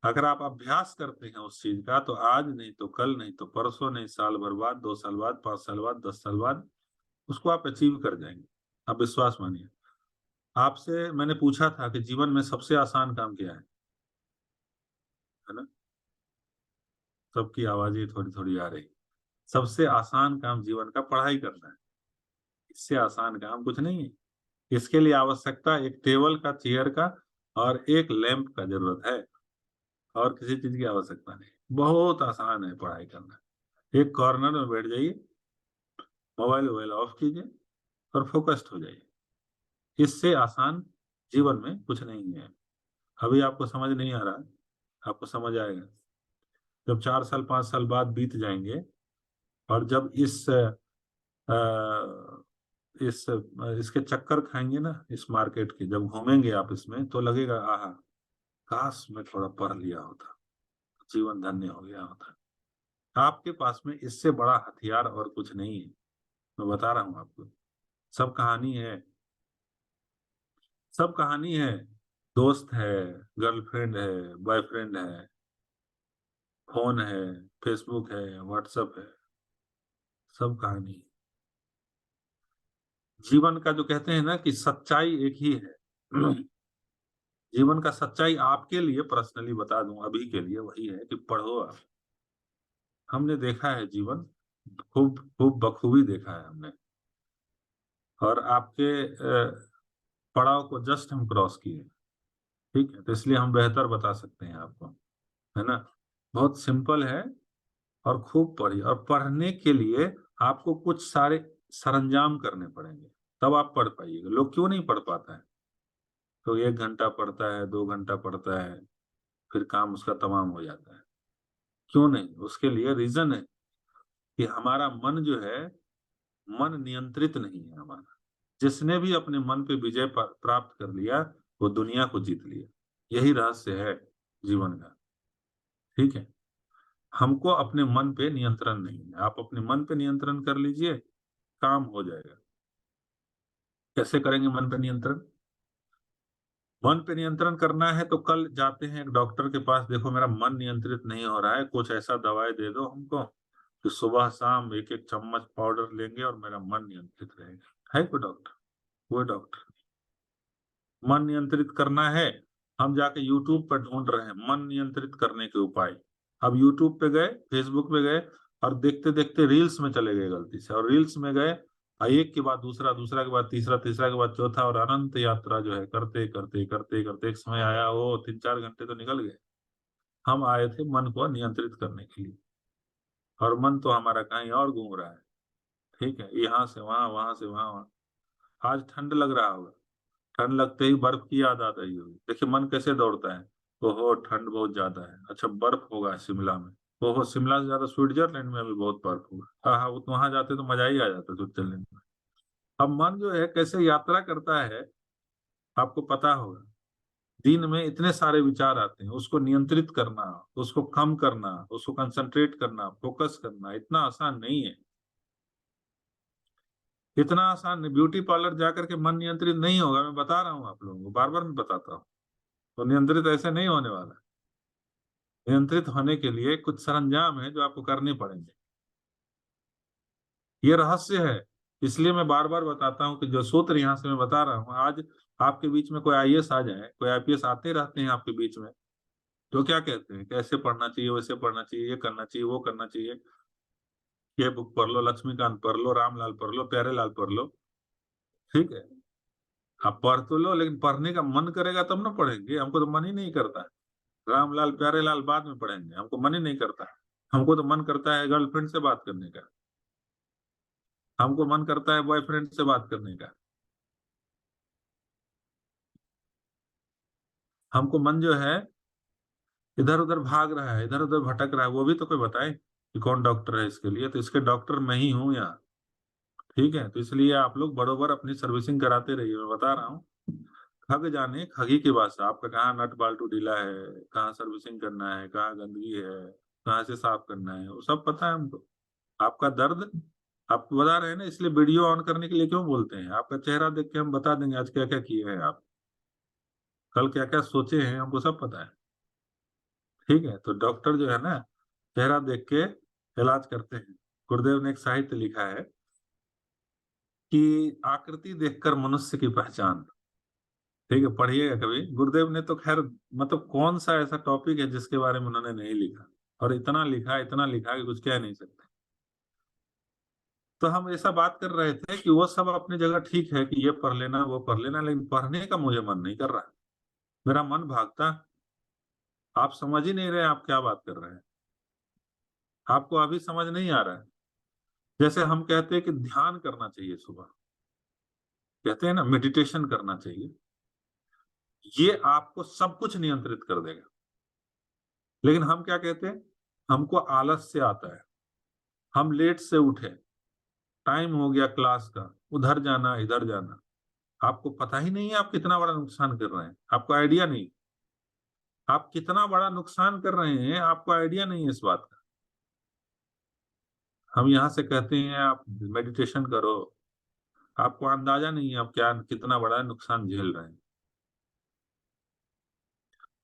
अगर आप अभ्यास करते हैं उस चीज का, तो आज नहीं तो कल, नहीं तो परसों, नहीं साल भर बाद, 2 साल बाद, 5 साल बाद, 10 साल बाद उसको आप अचीव कर जाएंगे। आप विश्वास मानिए। आपसे मैंने पूछा था कि जीवन में सबसे आसान काम क्या है ना? सबकी आवाजें थोड़ी थोड़ी आ रही। सबसे आसान काम जीवन का पढ़ाई करना है। इससे आसान काम कुछ नहीं है। इसके लिए आवश्यकता एक टेबल का, चेयर का और एक लैंप का जरूरत है, और किसी चीज की आवश्यकता नहीं। बहुत आसान है पढ़ाई करना। एक कॉर्नर में बैठ जाइए, मोबाइल ऑफ कीजिए और फोकस्ड हो जाइए। इससे आसान जीवन में कुछ नहीं है। अभी आपको समझ नहीं आ रहा, आपको समझ आएगा जब 4 साल 5 साल बाद बीत जाएंगे, और जब इसके चक्कर खाएंगे ना, इस मार्केट के, जब घूमेंगे आप इसमें, तो लगेगा आहा, काश मैं थोड़ा पढ़ लिया होता, जीवन धन्य हो गया होता। आपके पास में इससे बड़ा हथियार और कुछ नहीं है। मैं बता रहा हूं आपको, सब कहानी है, सब कहानी है। दोस्त है, गर्लफ्रेंड है, बॉयफ्रेंड है, फोन है, फेसबुक है, व्हाट्सएप है, सब कहानी है। जीवन का जो कहते हैं ना कि सच्चाई एक ही है। जीवन का सच्चाई आपके लिए पर्सनली बता दूं अभी के लिए वही है कि पढ़ो आप। हमने देखा है जीवन, खूब खूब बखूबी देखा है हमने, और आपके पड़ाव को जस्ट हम क्रॉस किए। ठीक है, तो इसलिए हम बेहतर बता सकते हैं आपको, है ना? बहुत सिंपल है। और खूब पढ़िए, और पढ़ने के लिए आपको कुछ सारे सरंजाम करने पड़ेंगे, तब आप पढ़ पाइएगा। लोग क्यों नहीं पढ़ पाता है? तो 1 घंटा पढ़ता है, 2 घंटा पढ़ता है, फिर काम उसका तमाम हो जाता है। क्यों नहीं? उसके लिए रीजन है कि हमारा मन जो है, मन नियंत्रित नहीं है हमारा। जिसने भी अपने मन पे विजय प्राप्त कर लिया, वो दुनिया को जीत लिया। यही रहस्य है जीवन का। ठीक है, हमको अपने मन पे नियंत्रण नहीं है। आप अपने मन पे नियंत्रण कर लीजिए, काम हो जाएगा। कैसे करेंगे मन पे नियंत्रण? मन पे नियंत्रण करना है तो कल जाते हैं एक डॉक्टर के पास, देखो मेरा मन नियंत्रित नहीं हो रहा है, कुछ ऐसा दवाई दे दो हमको कि सुबह शाम 1-1 चम्मच पाउडर लेंगे और मेरा मन नियंत्रित रहेगा। है कोई डॉक्टर? वो डॉक्टर। मन नियंत्रित करना है, हम जाके यूट्यूब पर ढूंढ रहे हैं मन नियंत्रित करने के उपाय। अब यूट्यूब पे गए, फेसबुक पे गए, और देखते देखते रील्स में चले गए गलती से, और रील्स में गए, एक के बाद दूसरा, दूसरा के बाद तीसरा, तीसरा के बाद चौथा, और अनंत यात्रा जो है करते करते करते करते एक समय आया, वो 3-4 घंटे तो निकल गए। हम आए थे मन को नियंत्रित करने के लिए, और मन तो हमारा कहीं और घूम रहा है। ठीक है, यहाँ से वहां, वहां से वहां। आज ठंड लग रहा होगा, ठंड लगते ही बर्फ की याद आ रही होगी। देखिए मन कैसे दौड़ता है, ओहो ठंड बहुत ज्यादा है, अच्छा बर्फ होगा शिमला में, ओहो शिमला से ज्यादा स्विट्जरलैंड में अभी बहुत बर्फ होगा, हाँ हाँ, वो तो वहां जाते तो मजा ही आ जाता स्विट्जरलैंड में। अब मन जो है कैसे यात्रा करता है, आपको पता होगा। दिन में इतने सारे विचार आते हैं, उसको नियंत्रित करना, उसको कम करना, उसको कंसंट्रेट करना, फोकस करना इतना आसान नहीं है। इतना आसान नहीं। ब्यूटी पार्लर जाकर के मन नियंत्रित नहीं होगा, मैं बता रहा हूँ आप लोगों को, बार बार मैं बताता हूँ। तो नियंत्रित ऐसे नहीं होने वाला। नियंत्रित होने के लिए कुछ सरंजाम है जो आपको करने पड़ेंगे। ये रहस्य है, इसलिए मैं बार बार बताता हूँ कि जो सूत्र यहाँ से मैं बता रहा हूँ, आज आपके बीच में कोई आईएएस आ जाए, कोई आईपीएस आते रहते हैं आपके बीच में, तो क्या कहते हैं, कैसे पढ़ना चाहिए, वैसे पढ़ना चाहिए, ये करना चाहिए, वो करना चाहिए, ये बुक पढ़ लो, लक्ष्मीकांत पढ़ लो, रामलाल पढ़ लो, प्यारेलाल पढ़ लो। ठीक है, आप पढ़ तो लो, लेकिन पढ़ने का मन करेगा तब ना पढ़ेंगे। हमको तो मन ही नहीं करता। रामलाल प्यारेलाल बाद में पढ़ेंगे, हमको मन ही नहीं करता। हमको तो मन करता है गर्लफ्रेंड से बात करने का। हमको मन करता है बॉयफ्रेंड से बात करने का, हमको मन जो है इधर उधर भाग रहा है, इधर उधर भटक रहा है, वो भी तो कोई बताए कि कौन डॉक्टर है इसके लिए। तो इसके डॉक्टर मैं ही हूँ यहाँ, ठीक है। तो इसलिए आप लोग बरोबर अपनी सर्विसिंग कराते रहिए। मैं बता रहा हूँ, खग जाने खगी की भाषा, आपका कहाँ नट बाल्टू ढीला है, कहाँ सर्विसिंग करना है, कहाँ गंदगी है, कहाँ से साफ करना है, वो सब पता है हमको। आपका दर्द आपको बता रहे हैं ना, इसलिए वीडियो ऑन करने के लिए क्यों बोलते हैं? आपका चेहरा देख के हम बता देंगे आज क्या क्या किए हैं आप, कल क्या क्या सोचे हैं, हमको सब पता है, ठीक है। तो डॉक्टर जो है ना, चेहरा देख के इलाज करते हैं। गुरुदेव ने एक साहित्य लिखा है कि आकृति देखकर मनुष्य की पहचान, ठीक है, पढ़िएगा कभी। गुरुदेव ने तो खैर मतलब कौन सा ऐसा टॉपिक है जिसके बारे में उन्होंने नहीं लिखा, और इतना लिखा कि कुछ कह नहीं सकते। तो हम ऐसा बात कर रहे थे कि वो सब अपनी जगह ठीक है कि ये पढ़ लेना वो पढ़ लेना, लेकिन पढ़ने का मुझे मन नहीं कर रहा, मेरा मन भागता। आप समझ ही नहीं रहे आप क्या बात कर रहे हैं, आपको अभी समझ नहीं आ रहा है। जैसे हम कहते हैं कि ध्यान करना चाहिए, सुबह कहते हैं ना मेडिटेशन करना चाहिए, ये आपको सब कुछ नियंत्रित कर देगा। लेकिन हम क्या कहते हैं, हमको आलस से आता है, हम लेट से उठे, टाइम हो गया क्लास का, उधर जाना इधर जाना, आपको पता ही नहीं है आप कितना बड़ा नुकसान कर रहे हैं, आपको आइडिया नहीं, आप कितना बड़ा नुकसान कर रहे हैं आपको आइडिया नहीं है इस बात का। हम यहाँ से कहते हैं आप मेडिटेशन करो, आपको अंदाजा नहीं है आप क्या कितना बड़ा नुकसान झेल रहे हैं।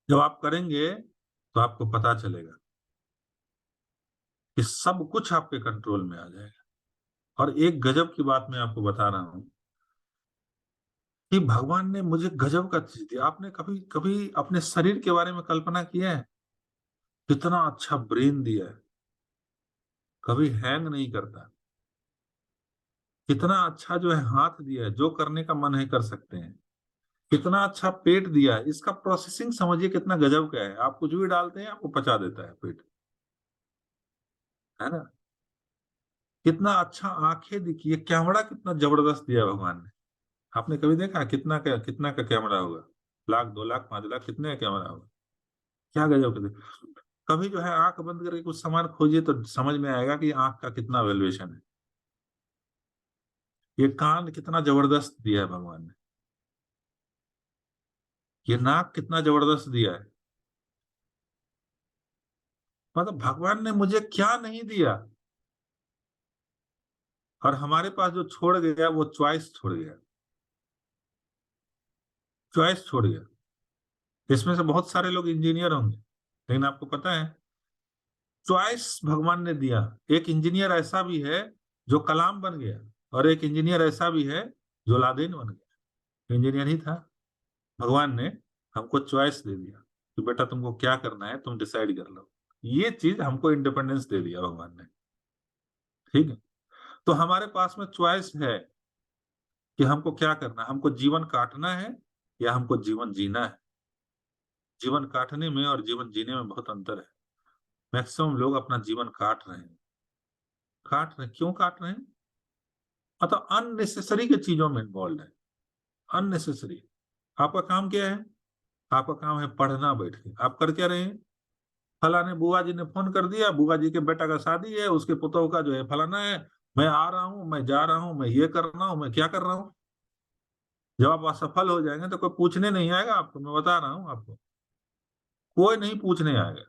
जब आप करेंगे तो आपको पता चलेगा कि सब कुछ आपके कंट्रोल में आ जाएगा। और एक गजब की बात मैं आपको बता रहा हूं कि भगवान ने मुझे गजब का चीज दिया। आपने कभी कभी अपने शरीर के बारे में कल्पना किया है? कितना अच्छा ब्रेन दिया है, कभी हैंग नहीं करता। कितना अच्छा जो है हाथ दिया है, जो करने का मन है कर सकते हैं। कितना अच्छा पेट दिया है, इसका प्रोसेसिंग समझिए कितना गजब का है। आप कुछ भी डालते हैं आपको पचा देता है पेट, है ना। कितना अच्छा आंखें दिखिए, कैमरा कितना जबरदस्त दिया है भगवान ने। आपने कभी देखा कितना का कैमरा होगा? लाख 2 लाख 5 लाख कितने का कैमरा होगा? क्या गजब का। कभी जो है आंख बंद करके कुछ सामान खोजिए तो समझ में आएगा कि आंख का कितना वैल्यूएशन है। ये कान कितना जबरदस्त दिया है भगवान ने, ये नाक कितना जबरदस्त दिया है। मतलब भगवान ने मुझे क्या नहीं दिया। और हमारे पास जो छोड़ गया वो चॉइस छोड़ गया, चॉइस छोड़ गया। इसमें से बहुत सारे लोग इंजीनियर होंगे, लेकिन आपको पता है चॉइस भगवान ने दिया। एक इंजीनियर ऐसा भी है जो कलाम बन गया, और एक इंजीनियर ऐसा भी है जो लादेन बन गया। इंजीनियर ही था। भगवान ने हमको चॉइस दे दिया कि बेटा तुमको क्या करना है तुम डिसाइड कर लो। ये चीज हमको इंडिपेंडेंस दे दिया भगवान ने, ठीक है। तो हमारे पास में चॉइस है कि हमको क्या करना है, हमको जीवन काटना है या हमको जीवन जीना है। जीवन काटने में और जीवन जीने में बहुत अंतर है। मैक्सिमम लोग अपना जीवन काट रहे हैं। काट रहे क्यों काट रहे हैं? मतलब अननेसेसरी के चीजों में इन्वॉल्व है, अननेसेसरी। आपका काम क्या है? आपका काम है पढ़ना बैठ के। आप कर क्या रहे हैं? फलाने बुआ जी ने फोन कर दिया, बुआ जी के बेटा का शादी है, उसके पुतोह का जो है फलाना है, मैं आ रहा हूँ, मैं जा रहा हूँ, मैं ये कर रहा हूँ, मैं क्या कर रहा हूँ। जब आप असफल हो जाएंगे तो कोई पूछने नहीं आएगा आपको, मैं बता रहा हूँ आपको, कोई नहीं पूछने आएगा।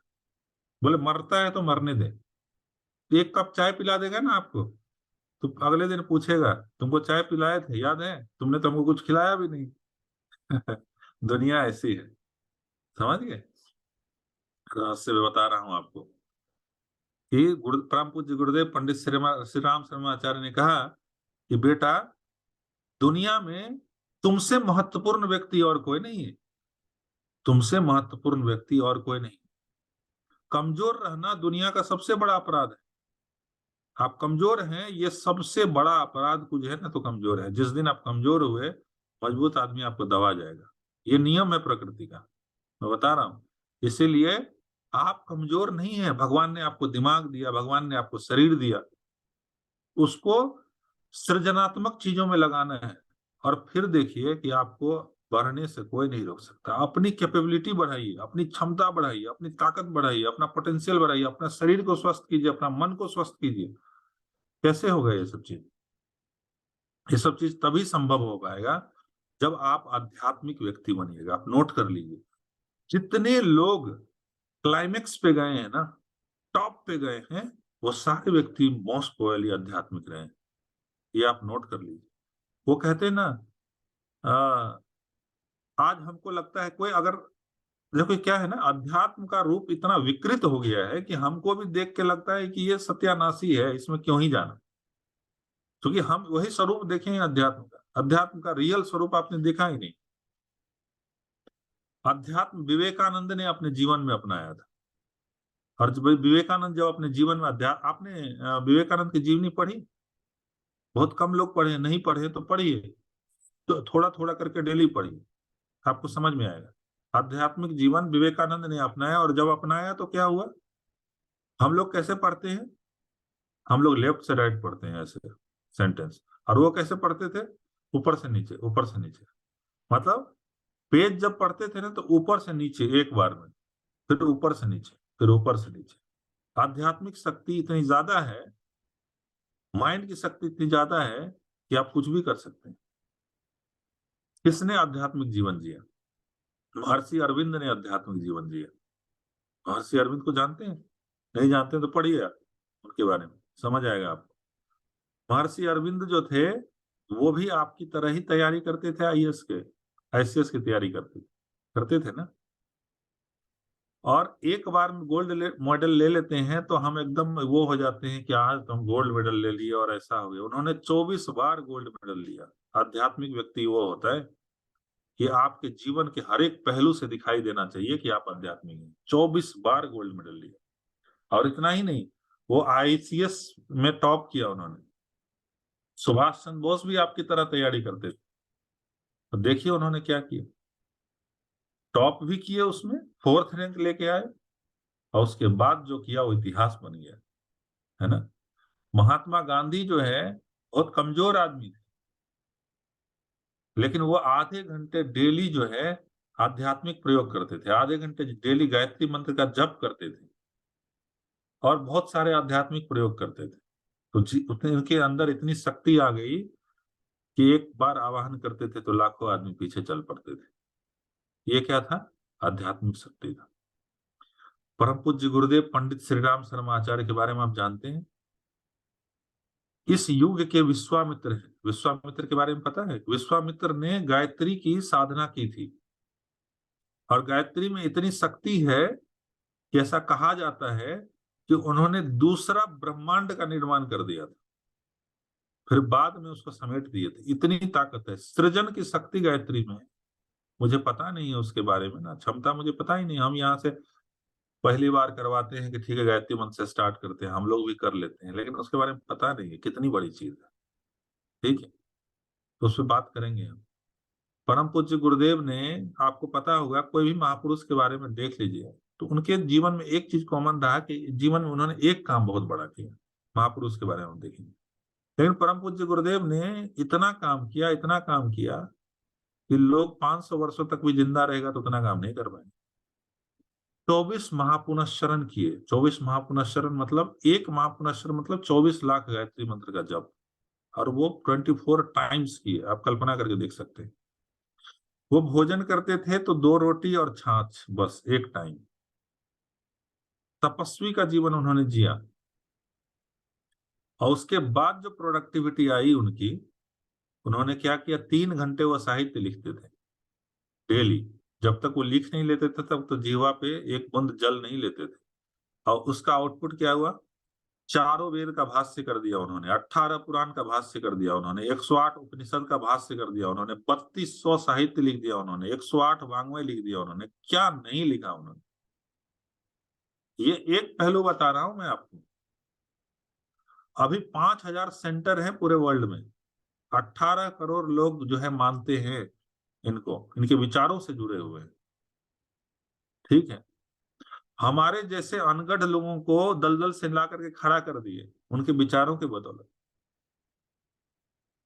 बोले मरता है तो मरने दे। एक कप चाय पिला देगा ना आपको, तो अगले दिन पूछेगा तुमको चाय पिलाए थे याद है, तुमने तो हमको कुछ खिलाया भी नहीं। दुनिया ऐसी है, समझ गए? रहस्य में बता रहा हूं आपको कि परम पूज्य गुरुदेव पंडित श्री राम शर्माचार्य ने कहा कि बेटा दुनिया में तुमसे महत्वपूर्ण व्यक्ति और कोई नहीं है, तुमसे महत्वपूर्ण व्यक्ति और कोई नहीं। कमजोर रहना दुनिया का सबसे बड़ा अपराध है। आप कमजोर हैं, ये सबसे बड़ा अपराध कुछ है ना, तो कमजोर है। जिस दिन आप कमजोर हुए, मजबूत आदमी आपको दबा जाएगा। ये नियम है प्रकृति का, मैं बता रहा हूं। इसीलिए आप कमजोर नहीं है, भगवान ने आपको दिमाग दिया, भगवान ने आपको शरीर दिया, उसको सृजनात्मक चीजों में लगाना है, और फिर देखिए कि आपको बढ़ने से कोई नहीं रोक सकता। अपनी कैपेबिलिटी बढ़ाइए, अपनी क्षमता बढ़ाइए, अपनी ताकत बढ़ाइए, अपना पोटेंशियल बढ़ाइए, अपना शरीर को स्वस्थ कीजिए, अपना मन को स्वस्थ कीजिए। कैसे होगा ये सब चीज? ये सब चीज तभी संभव हो पाएगा जब आप आध्यात्मिक व्यक्ति बनिएगा। आप नोट कर लीजिए, जितने लोग क्लाइमेक्स पे गए हैं ना, टॉप पे गए हैं, वो सारे व्यक्ति मोस्ट प्रोबेबली आध्यात्मिक रहे हैं। ये आप नोट कर लीजिए। वो कहते हैं ना, आज हमको लगता है कोई अगर, देखो क्या है ना, अध्यात्म का रूप इतना विकृत हो गया है कि हमको भी देख के लगता है कि ये सत्यानाशी है, इसमें क्यों ही जाना, क्योंकि हम वही स्वरूप देखें अध्यात्म का। अध्यात्म का रियल स्वरूप आपने देखा ही नहीं। अध्यात्म विवेकानंद ने अपने जीवन में अपनाया था, और जब विवेकानंद जब अपने जीवन में अध्यात्म, आपने विवेकानंद की जीवनी पढ़ी? बहुत कम लोग पढ़े, नहीं पढ़े तो पढ़िए, तो थोड़ा थोड़ा करके डेली पढ़िए, आपको समझ में आएगा। आध्यात्मिक जीवन विवेकानंद ने अपनाया, और जब अपनाया तो क्या हुआ? हम लोग कैसे पढ़ते हैं? हम लोग लेफ्ट से राइट पढ़ते हैं ऐसे सेंटेंस, और वो कैसे पढ़ते थे? ऊपर से नीचे, ऊपर से नीचे। मतलब पेज जब पढ़ते थे ना, तो ऊपर से नीचे एक बार में, फिर ऊपर से नीचे, फिर ऊपर से नीचे। आध्यात्मिक शक्ति इतनी ज्यादा है, माइंड की शक्ति इतनी ज्यादा है कि आप कुछ भी कर सकते हैं। किसने आध्यात्मिक जीवन जिया? महर्षि अरविंद ने आध्यात्मिक जीवन जिया। महर्षि अरविंद को जानते हैं? नहीं जानते तो पढ़िए आप उनके बारे में, समझ आएगा आपको। महर्षि अरविंद जो थे, वो भी आपकी तरह ही तैयारी करते थे, आईएएस के, आईसीएस की तैयारी करते थे ना। और एक बार में गोल्ड मेडल ले लेते हैं तो हम एकदम वो हो जाते हैं कि आज तो हम गोल्ड मेडल ले लिए और ऐसा हो गया। उन्होंने 24 बार गोल्ड मेडल लिया। आध्यात्मिक व्यक्ति वो होता है कि आपके जीवन के हर एक पहलू से दिखाई देना चाहिए कि आप आध्यात्मिक हैं। 24 बार गोल्ड मेडल लिया, और इतना ही नहीं, वो आईसीएस में टॉप किया उन्होंने। सुभाष चंद्र बोस भी आपकी तरह तैयारी करते थे, तो देखिए उन्होंने क्या किया, टॉप भी किए, उसमें 4th रैंक लेके आए, और उसके बाद जो किया वो इतिहास बन गया, है ना। महात्मा गांधी जो है बहुत कमजोर आदमी थे, लेकिन वो आधे घंटे डेली जो है आध्यात्मिक प्रयोग करते थे, आधे घंटे डेली गायत्री मंत्र का जप करते थे, और बहुत सारे आध्यात्मिक प्रयोग करते थे। तो उनके अंदर इतनी शक्ति आ गई कि एक बार आवाहन करते थे तो लाखों आदमी पीछे चल पड़ते थे। ये क्या था? आध्यात्मिक शक्ति था। परम पूज्य गुरुदेव पंडित श्री राम शर्मा आचार्य के बारे में आप जानते हैं? इस युग के विश्वामित्र हैं। विश्वामित्र के बारे में पता है? विश्वामित्र ने गायत्री की साधना की थी, और गायत्री में इतनी शक्ति है कि ऐसा कहा जाता है कि उन्होंने दूसरा ब्रह्मांड का निर्माण कर दिया था, फिर बाद में उसको समेट दिए थे। इतनी ताकत है, सृजन की शक्ति गायत्री में। मुझे पता नहीं है उसके बारे में ना, क्षमता मुझे पता ही नहीं। हम यहाँ से पहली बार करवाते हैं कि ठीक है गायत्री मंत्र से स्टार्ट करते हैं, हम लोग भी कर लेते हैं, लेकिन उसके बारे में पता नहीं है कितनी बड़ी चीज है। ठीक है, तो उस पर बात करेंगे हम। परम पूज्य गुरुदेव ने, आपको पता होगा, कोई भी महापुरुष के बारे में देख लीजिए तो उनके जीवन में एक चीज कॉमन रहा कि जीवन में उन्होंने एक काम बहुत बड़ा किया। महापुरुष के बारे में देखेंगे, लेकिन परम पूज्य गुरुदेव ने इतना काम किया, इतना काम किया कि लोग 500 वर्षों तक भी जिंदा रहेगा तो उतना काम नहीं कर पाएंगे। 24 महापुनश्चरण किए। 24 महापुनश्चरण मतलब, एक महापुनश्चरण मतलब 24 लाख गायत्री मंत्र का जप, और वो 24 टाइम्स किए। आप कल्पना करके देख सकते हैं। वो भोजन करते थे तो 2 रोटी और छाछ, बस एक टाइम। तपस्वी का जीवन उन्होंने जिया, और उसके बाद जो प्रोडक्टिविटी आई उनकी, उन्होंने क्या किया, 3 घंटे वो साहित्य लिखते थे डेली। जब तक वो लिख नहीं लेते थे तब तो जीवा पे एक बूंद जल नहीं लेते थे, और उसका आउटपुट क्या हुआ? 4 वेद का भाष्य कर दिया उन्होंने, 18 पुराण का भाष्य कर दिया उन्होंने, 108 उपनिषद का भाष्य कर दिया उन्होंने, 3200 साहित्य लिख दिया उन्होंने, 108 वाङ्मय लिख दिया उन्होंने। क्या नहीं लिखा उन्होंने? ये एक पहलू बता रहा हूं मैं आपको। अभी 5000 सेंटर है पूरे वर्ल्ड में, 18 करोड़ लोग जो है मानते हैं इनको, इनके विचारों से जुड़े हुए हैं। ठीक है, हमारे जैसे अनगढ़ लोगों को दलदल से ला करके खड़ा कर दिए उनके विचारों के बदौलत।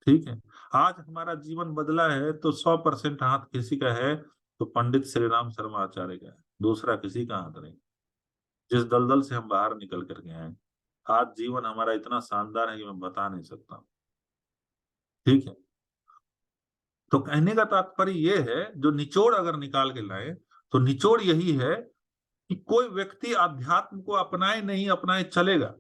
ठीक है, आज हमारा जीवन बदला है तो 100% हाथ किसी का है तो पंडित श्री राम शर्मा आचार्य का है, दूसरा किसी का हाथ नहीं। जिस दलदल से हम बाहर निकल करके आए, आज जीवन हमारा इतना शानदार है कि मैं बता नहीं सकता। ठीक है, तो कहने का तात्पर्य ये है, जो निचोड़ अगर निकाल के लाए तो निचोड़ यही है कि कोई व्यक्ति अध्यात्म को अपनाए नहीं अपनाए चलेगा,